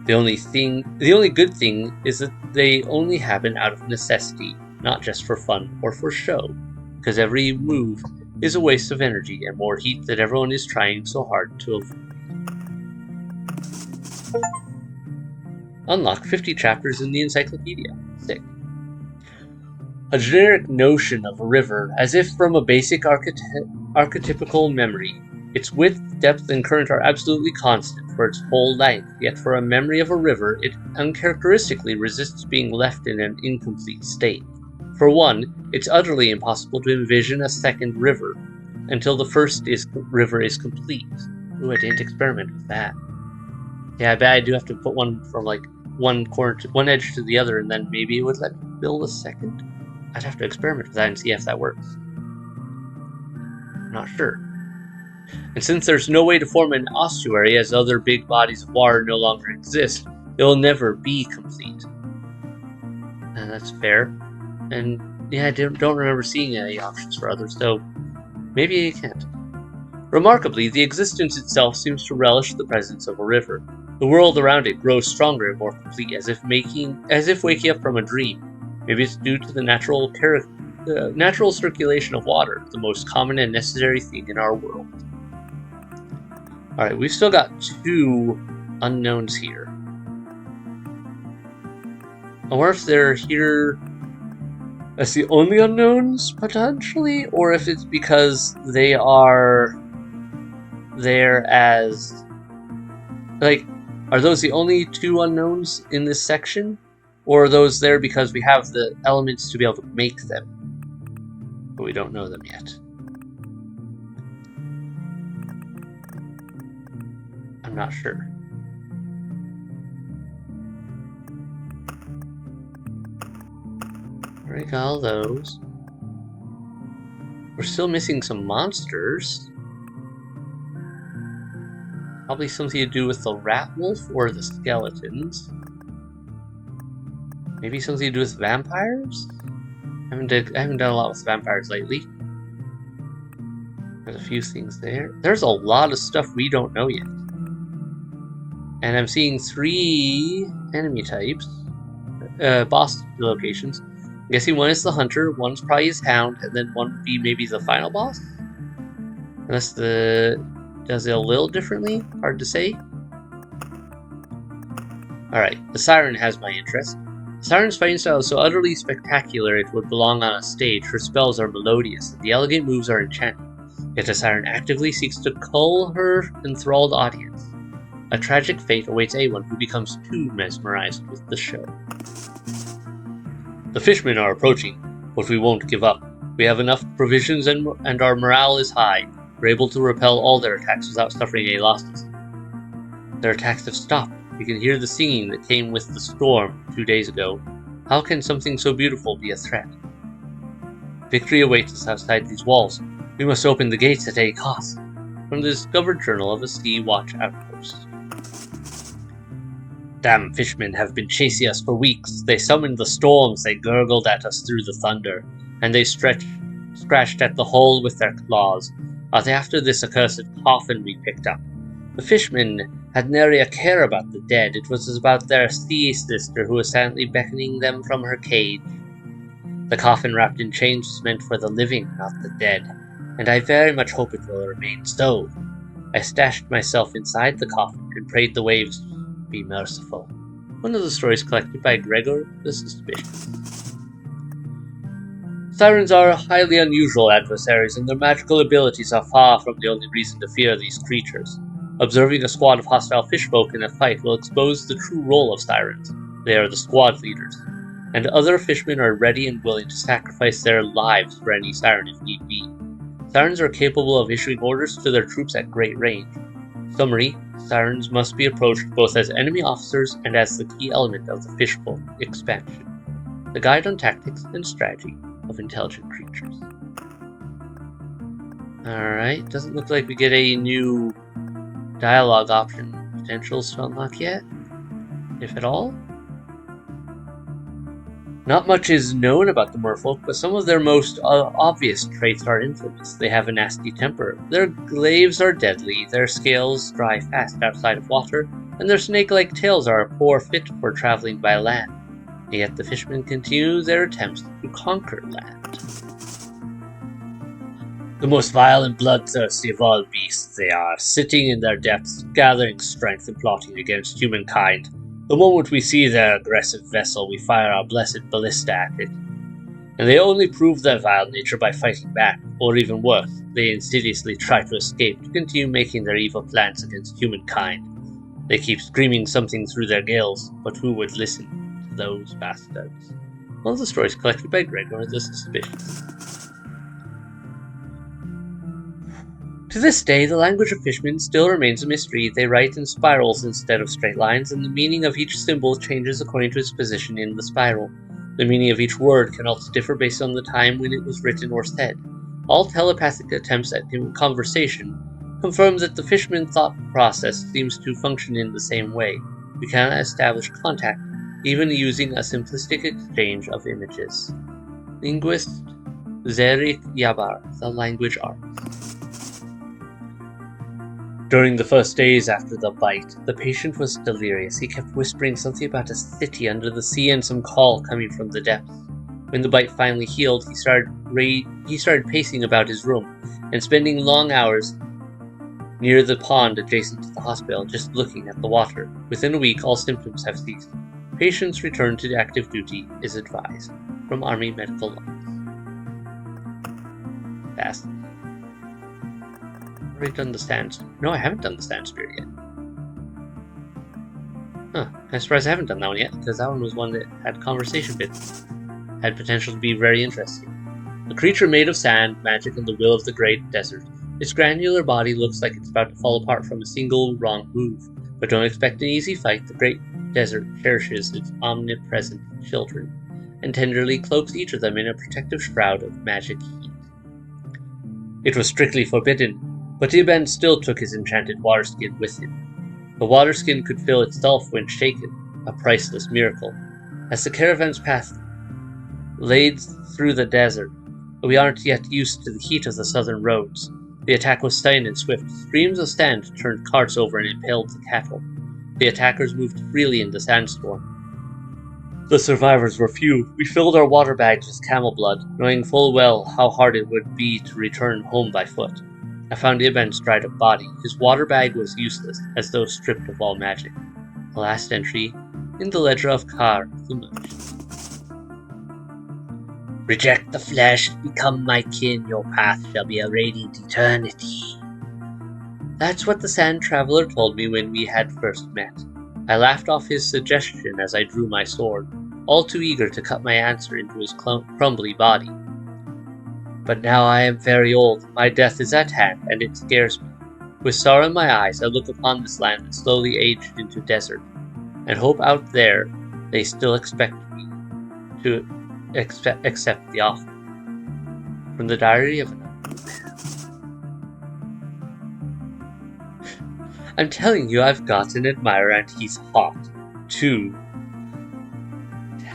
The only good thing is that they only happen out of necessity, not just for fun or for show, because every move is a waste of energy and more heat that everyone is trying so hard to avoid. Unlock 50 chapters in the encyclopedia. Sick. A generic notion of a river, as if from a basic archetypical memory. Its width, depth, and current are absolutely constant for its whole length, yet for a memory of a river, it uncharacteristically resists being left in an incomplete state. For one, it's utterly impossible to envision a second river until the first river is complete. Ooh, I didn't experiment with that. Yeah, I bet I do have to put one from like one edge to the other, and then maybe it would let me build a second. I'd have to experiment with that and see if that works. I'm not sure. And since there's no way to form an ossuary as other big bodies of water no longer exist, it will never be complete. And that's fair. And yeah, I don't remember seeing any options for others, so maybe I can't. Remarkably, the existence itself seems to relish the presence of a river. The world around it grows stronger and more complete, as if waking up from a dream. Maybe it's due to the natural circulation of water, the most common and necessary thing in our world. Alright, we've still got 2 unknowns here. I wonder if they're here as the only unknowns, potentially, or if it's because they are there as, like, are those the only 2 unknowns in this section? Or are those there because we have the elements to be able to make them, but we don't know them yet? I'm not sure. Already got all those. We're still missing some monsters. Probably something to do with the rat wolf or the skeletons. Maybe something to do with vampires? I haven't done a lot with vampires lately. There's a few things there. There's a lot of stuff we don't know yet. And I'm seeing 3 enemy types. Boss locations. I'm guessing one is the hunter, one's probably his hound, and then one would be maybe the final boss? Unless does it a little differently? Hard to say. Alright, the siren has my interest. The siren's fighting style is so utterly spectacular it would belong on a stage. Her spells are melodious, and the elegant moves are enchanting. Yet the siren actively seeks to cull her enthralled audience. A tragic fate awaits anyone who becomes too mesmerized with the show. The fishmen are approaching, but we won't give up. We have enough provisions and our morale is high. We're able to repel all their attacks without suffering any losses. Their attacks have stopped. We can hear the singing that came with the storm 2 days ago. How can something so beautiful be a threat? Victory awaits us outside these walls. We must open the gates at any cost. From the discovered journal of a sea watch outpost. Damn fishmen have been chasing us for weeks. They summoned the storms, they gurgled at us through the thunder, and they scratched at the hull with their claws. Are they after this accursed coffin we picked up? The fishmen had nary a care about the dead. It was about their sea sister who was silently beckoning them from her cage. The coffin wrapped in chains was meant for the living, not the dead, and I very much hope it will remain so. I stashed myself inside the coffin and prayed the waves be merciful. One of the stories collected by Gregor the Suspicious. Sirens are highly unusual adversaries, and their magical abilities are far from the only reason to fear these creatures. Observing a squad of hostile fishfolk in a fight will expose the true role of sirens. They are the squad leaders, and other fishmen are ready and willing to sacrifice their lives for any siren if need be. Sirens are capable of issuing orders to their troops at great range. Summary: sirens must be approached both as enemy officers and as the key element of the fishfolk expansion. The Guide on Tactics and Strategy of Intelligent Creatures. Alright, doesn't look like we get a new dialogue option potentials to unlock yet, if at all. Not much is known about the merfolk, but some of their most obvious traits are infamous. They have a nasty temper, their glaives are deadly, their scales dry fast outside of water, and their snake-like tails are a poor fit for traveling by land. Yet the fishmen continue their attempts to conquer land. The most vile and bloodthirsty of all beasts they are, sitting in their depths, gathering strength and plotting against humankind. The moment we see their aggressive vessel, we fire our blessed ballista at it. And they only prove their vile nature by fighting back, or even worse, they insidiously try to escape to continue making their evil plans against humankind. They keep screaming something through their gills, but who would listen to those bastards? One of the stories collected by Gregor the Suspicious. To this day, the language of fishmen still remains a mystery. They write in spirals instead of straight lines, and the meaning of each symbol changes according to its position in the spiral. The meaning of each word can also differ based on the time when it was written or said. All telepathic attempts at conversation confirm that the fishman thought process seems to function in the same way. We cannot establish contact, even using a simplistic exchange of images. Linguist Zerik Yabar, The Language Arts. During the first days after the bite, the patient was delirious. He kept whispering something about a city under the sea and some call coming from the depths. When the bite finally healed, he started pacing about his room and spending long hours near the pond adjacent to the hospital, just looking at the water. Within a week, all symptoms have ceased. Patients return to active duty is advised. From Army Medical Logs. Fast. Already done the stand. No, I haven't done the stand spirit yet. I'm surprised I haven't done that one yet, because that one was one that had conversation bits. Had potential to be very interesting. A creature made of sand, magic, and the will of the great desert. Its granular body looks like it's about to fall apart from a single wrong move. But don't expect an easy fight. The great desert cherishes its omnipresent children, and tenderly cloaks each of them in a protective shroud of magic heat. It was strictly forbidden, but Iban still took his enchanted water skin with him. The water skin could fill itself when shaken, a priceless miracle. As the caravan's path laid through the desert, we aren't yet used to the heat of the southern roads. The attack was sudden and swift. Streams of sand turned carts over and impaled the cattle. The attackers moved freely in the sandstorm. The survivors were few. We filled our water bags with camel blood, knowing full well how hard it would be to return home by foot. I found Iban's dried up body. His water bag was useless, as though stripped of all magic. The last entry in the ledger of Kar the Merchant. Reject the flesh, become my kin, your path shall be a radiant eternity. That's what the Sand Traveler told me when we had first met. I laughed off his suggestion as I drew my sword, all too eager to cut my answer into his crumbly body. But now I am very old, my death is at hand, and it scares me. With sorrow in my eyes, I look upon this land that slowly aged into desert, and hope out there they still expect me to accept the offer. From the Diary of an I'm telling you, I've got an admirer, and he's hot, too.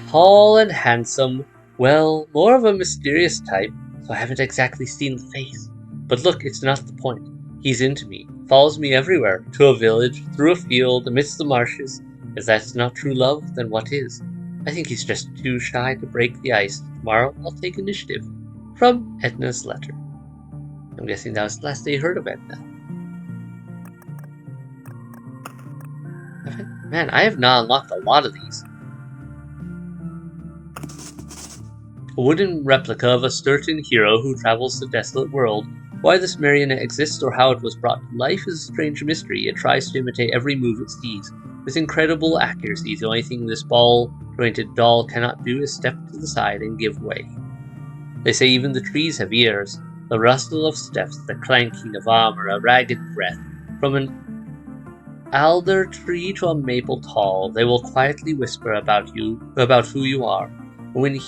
Tall and handsome, well, more of a mysterious type, so I haven't exactly seen the face. But look, it's not the point. He's into me, follows me everywhere, to a village, through a field, amidst the marshes. If that's not true love, then what is? I think he's just too shy to break the ice. Tomorrow I'll take initiative. From Edna's letter. I'm guessing that was the last day you heard of Edna. Man, I have not unlocked a lot of these. A wooden replica of a certain hero who travels the desolate world. Why this marionette exists or how it was brought to life is a strange mystery. It tries to imitate every move it sees. With incredible accuracy, the only thing this ball-jointed doll cannot do is step to the side and give way. They say even the trees have ears. The rustle of steps, the clanking of armor, a ragged breath. From an alder tree to a maple tall, they will quietly whisper about you, about who you are. When you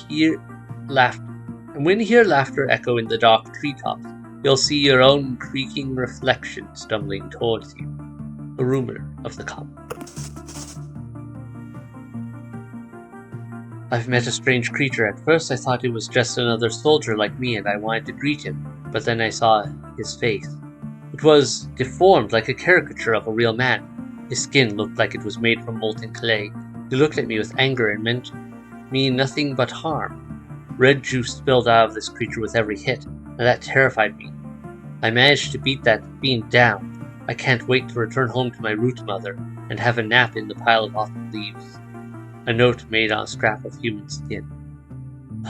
hear laughter echo in the dark treetops, you'll see your own creaking reflection stumbling towards you. A rumor of the common. I've met a strange creature. At first I thought it was just another soldier like me, and I wanted to greet him, but then I saw his face. It was deformed like a caricature of a real man. His skin looked like it was made from molten clay. He looked at me with anger and meant me nothing but harm. Red juice spilled out of this creature with every hit, and that terrified me. I managed to beat that fiend down. I can't wait to return home to my root mother and have a nap in the pile of autumn leaves. A note made on a scrap of human skin.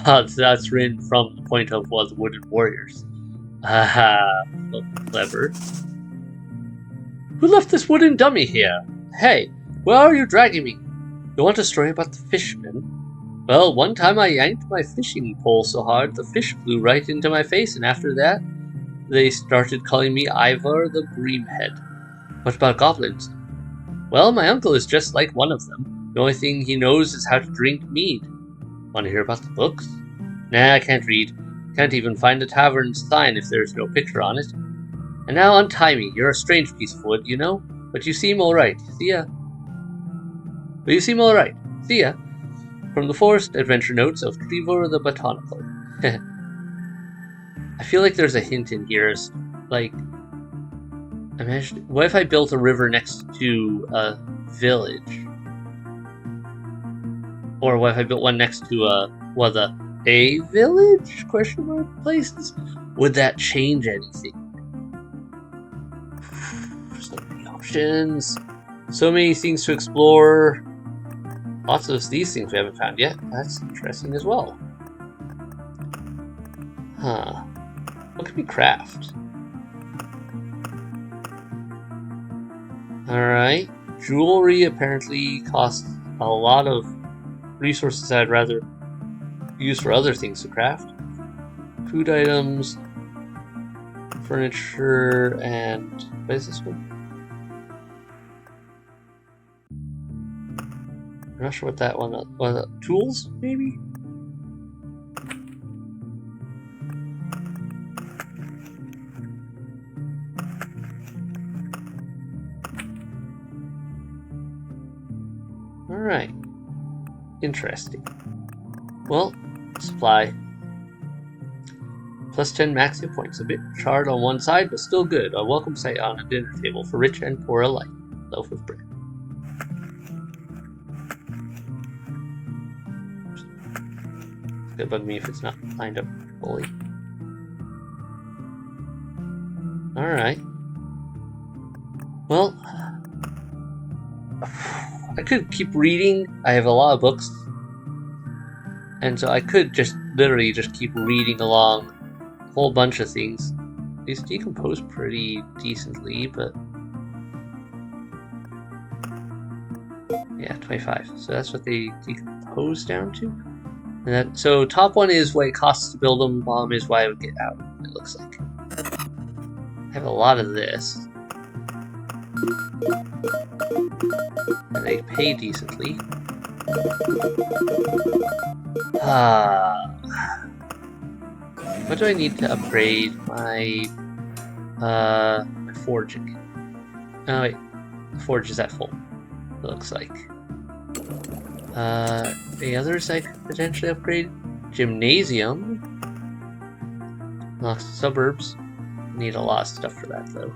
That's written from the point of the wooden warriors. Haha, clever. Who left this wooden dummy here? Hey, where are you dragging me? You want a story about the fisherman? Well, one time I yanked my fishing pole so hard the fish flew right into my face, and after that, they started calling me Ivar the Breamhead. What about goblins? Well, my uncle is just like one of them. The only thing he knows is how to drink mead. Want to hear about the books? Nah, I can't read. Can't even find a tavern sign if there's no picture on it. And now untie me. You're a strange piece of wood, you know? But you seem alright. See ya. See ya. From the Forest Adventure Notes of Trevor the Botanical. I feel like there's a hint in here. Like, what if I built a river next to a village? Or what if I built one next to a village? Question mark places? Would that change anything? So many options. So many things to explore. Lots of these things we haven't found yet. That's interesting as well. Huh. What can we craft? Alright. Jewelry apparently costs a lot of resources I'd rather use for other things to craft. Food items, furniture, and what is this one? I'm not sure what that one was. Tools, maybe? Alright. Interesting. Well, supply. Plus 10 max hit points. A bit charred on one side, but still good. A welcome sight on a dinner table for rich and poor alike. Loaf of bread. It's gonna bug me if it's not lined up fully. Alright. Well, I could keep reading. I have a lot of books. And so I could just literally just keep reading along a whole bunch of things. These decompose pretty decently, but yeah, 25. So that's what they decompose down to. And so top one is what it costs to build them, bottom is what I would get out, it looks like. I have a lot of this. And they pay decently. What do I need to upgrade my my forging? Oh wait, the forge is at full, it looks like. Any others I could potentially upgrade? Gymnasium. Lots of suburbs. Need a lot of stuff for that though.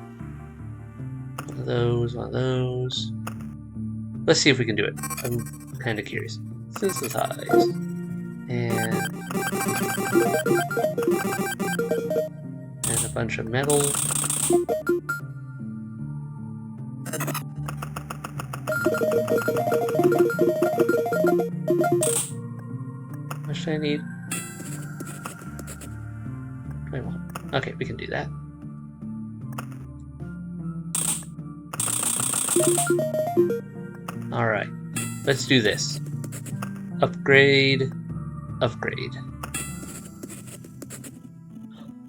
One of those, one of those. Let's see if we can do it. I'm kind of curious. Synthesize. And a bunch of metal. What should I need? 21. Okay, we can do that. Alright, let's do this. Upgrade. Upgrade.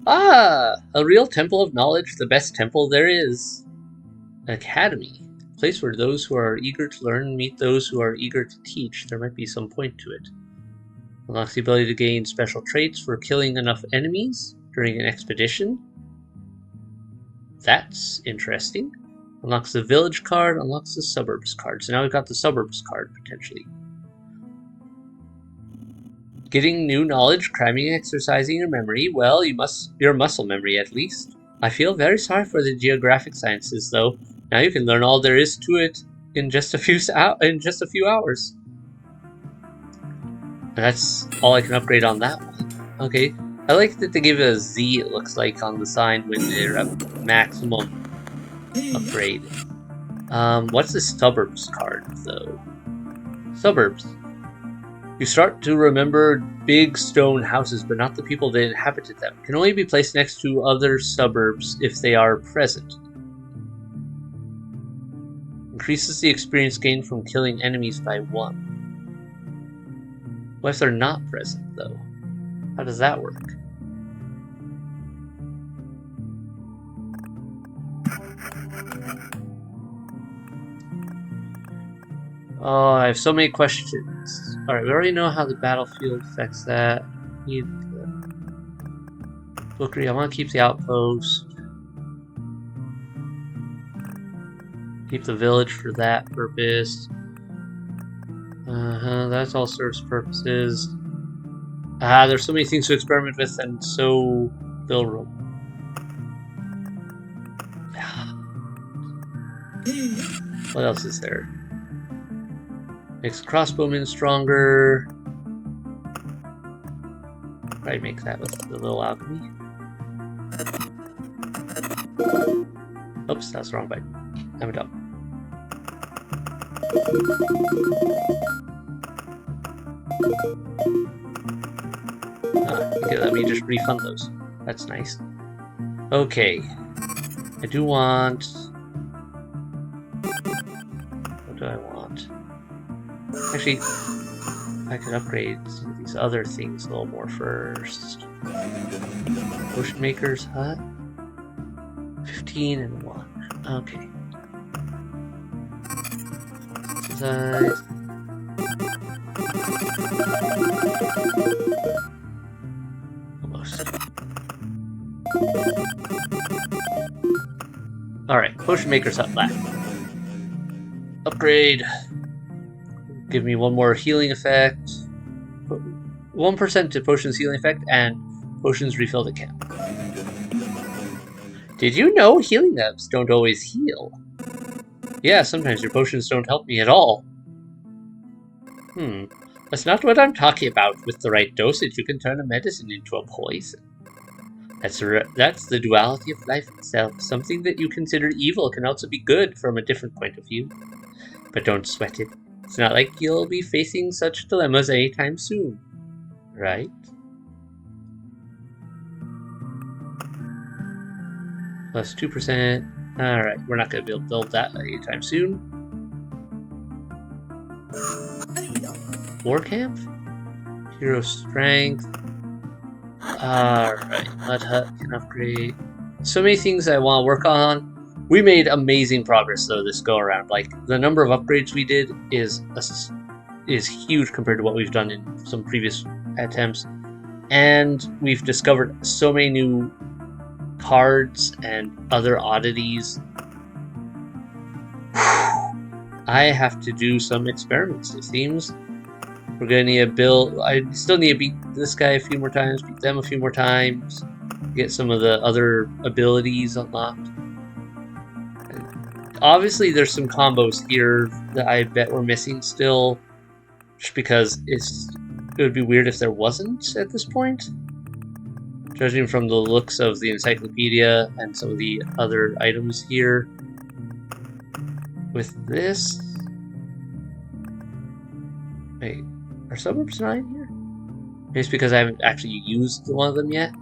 Ah! A real temple of knowledge, the best temple there is. An academy. A place where those who are eager to learn meet those who are eager to teach. There might be some point to it. Unlocks the ability to gain special traits for killing enough enemies during an expedition. That's interesting. Unlocks the village card, unlocks the suburbs card. So now we've got the suburbs card, potentially. Getting new knowledge, cramming, exercising your memory. Well, your muscle memory at least. I feel very sorry for the geographic sciences, though. Now you can learn all there is to it in just a few hours. And that's all I can upgrade on that one. Okay. I like that they give it a Z, it looks like, on the sign when they're at maximum upgrade. What's the suburbs card, though? Suburbs. You start to remember big stone houses, but not the people that inhabited them. Can only be placed next to other suburbs if they are present. Increases the experience gained from killing enemies by 1. What if they're not present, though? How does that work? Oh, I have so many questions. Alright, we already know how the battlefield affects that. Need the bookery. I want to keep the outpost. Keep the village for that purpose. That all serves purposes. There's so many things to experiment with and so little room. What else is there? Makes the crossbowmen stronger. Probably make that with the little alchemy. Oops, that's the wrong button. I'm dumb. Okay, let me just refund those. That's nice. Okay. I do want... What do I want? Actually, I could upgrade some of these other things a little more first. Potion Maker's Hut. 15 and 1. Okay. Size. Almost. Alright, Potion Maker's Hut left. Upgrade. Give me one more healing effect. 1% to potions healing effect, and potions refilled at camp. Did you know healing herbs don't always heal? Yeah, sometimes your potions don't help me at all. That's not what I'm talking about. With the right dosage, you can turn a medicine into a poison. That's the duality of life itself. Something that you consider evil can also be good from a different point of view. But don't sweat it. It's not like you'll be facing such dilemmas anytime soon. Right? Plus 2%. Alright, we're not going to be able to build that anytime soon. War camp? Hero strength. Alright, Mud Hut can upgrade. So many things I want to work on. We made amazing progress though this go around. Like the number of upgrades we did is huge compared to what we've done in some previous attempts. And we've discovered so many new cards and other oddities. I have to do some experiments, it seems. We're gonna need a build. I still need to beat this guy a few more times, beat them a few more times, get some of the other abilities unlocked. Obviously, there's some combos here that I bet we're missing still, just because it would be weird if there wasn't at this point. Judging from the looks of the encyclopedia and some of the other items here. With this... Wait, are suburbs not in here? Maybe it's because I haven't actually used one of them yet?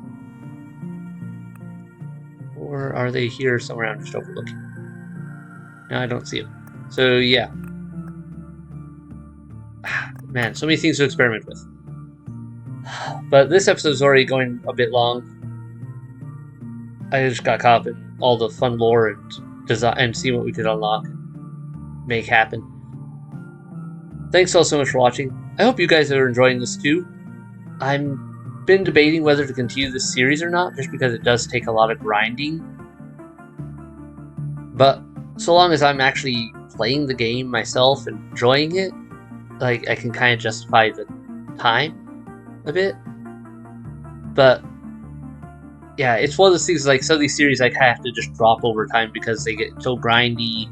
Or are they here somewhere I'm just overlooking? No, I don't see them. So, yeah. Man, so many things to experiment with. But this episode's already going a bit long. I just got caught up in all the fun lore and design and see what we could unlock and make happen. Thanks all so much for watching. I hope you guys are enjoying this too. I've been debating whether to continue this series or not, just because it does take a lot of grinding. But so long as I'm actually playing the game myself and enjoying it, like I can kind of justify the time a bit. But yeah, it's one of those things, like some of these series I kind of have to just drop over time because they get so grindy.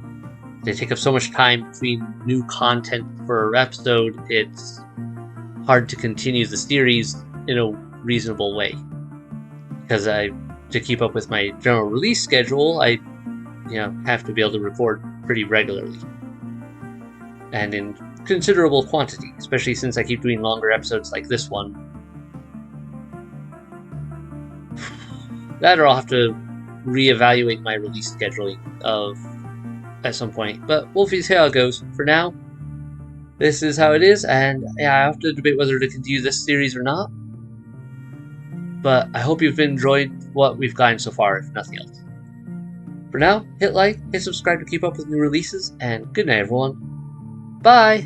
They take up so much time between new content for an episode. It's hard to continue the series in a reasonable way, because to keep up with my general release schedule, I have to be able to record pretty regularly and in considerable quantity, especially since I keep doing longer episodes like this one. That, or I'll have to reevaluate my release scheduling at some point, but we'll see how it goes. For now, this is how it is, and yeah, I have to debate whether to continue this series or not. But I hope you've enjoyed what we've gotten so far, if nothing else. For now, hit like, hit subscribe to keep up with new releases, and good night everyone. Bye!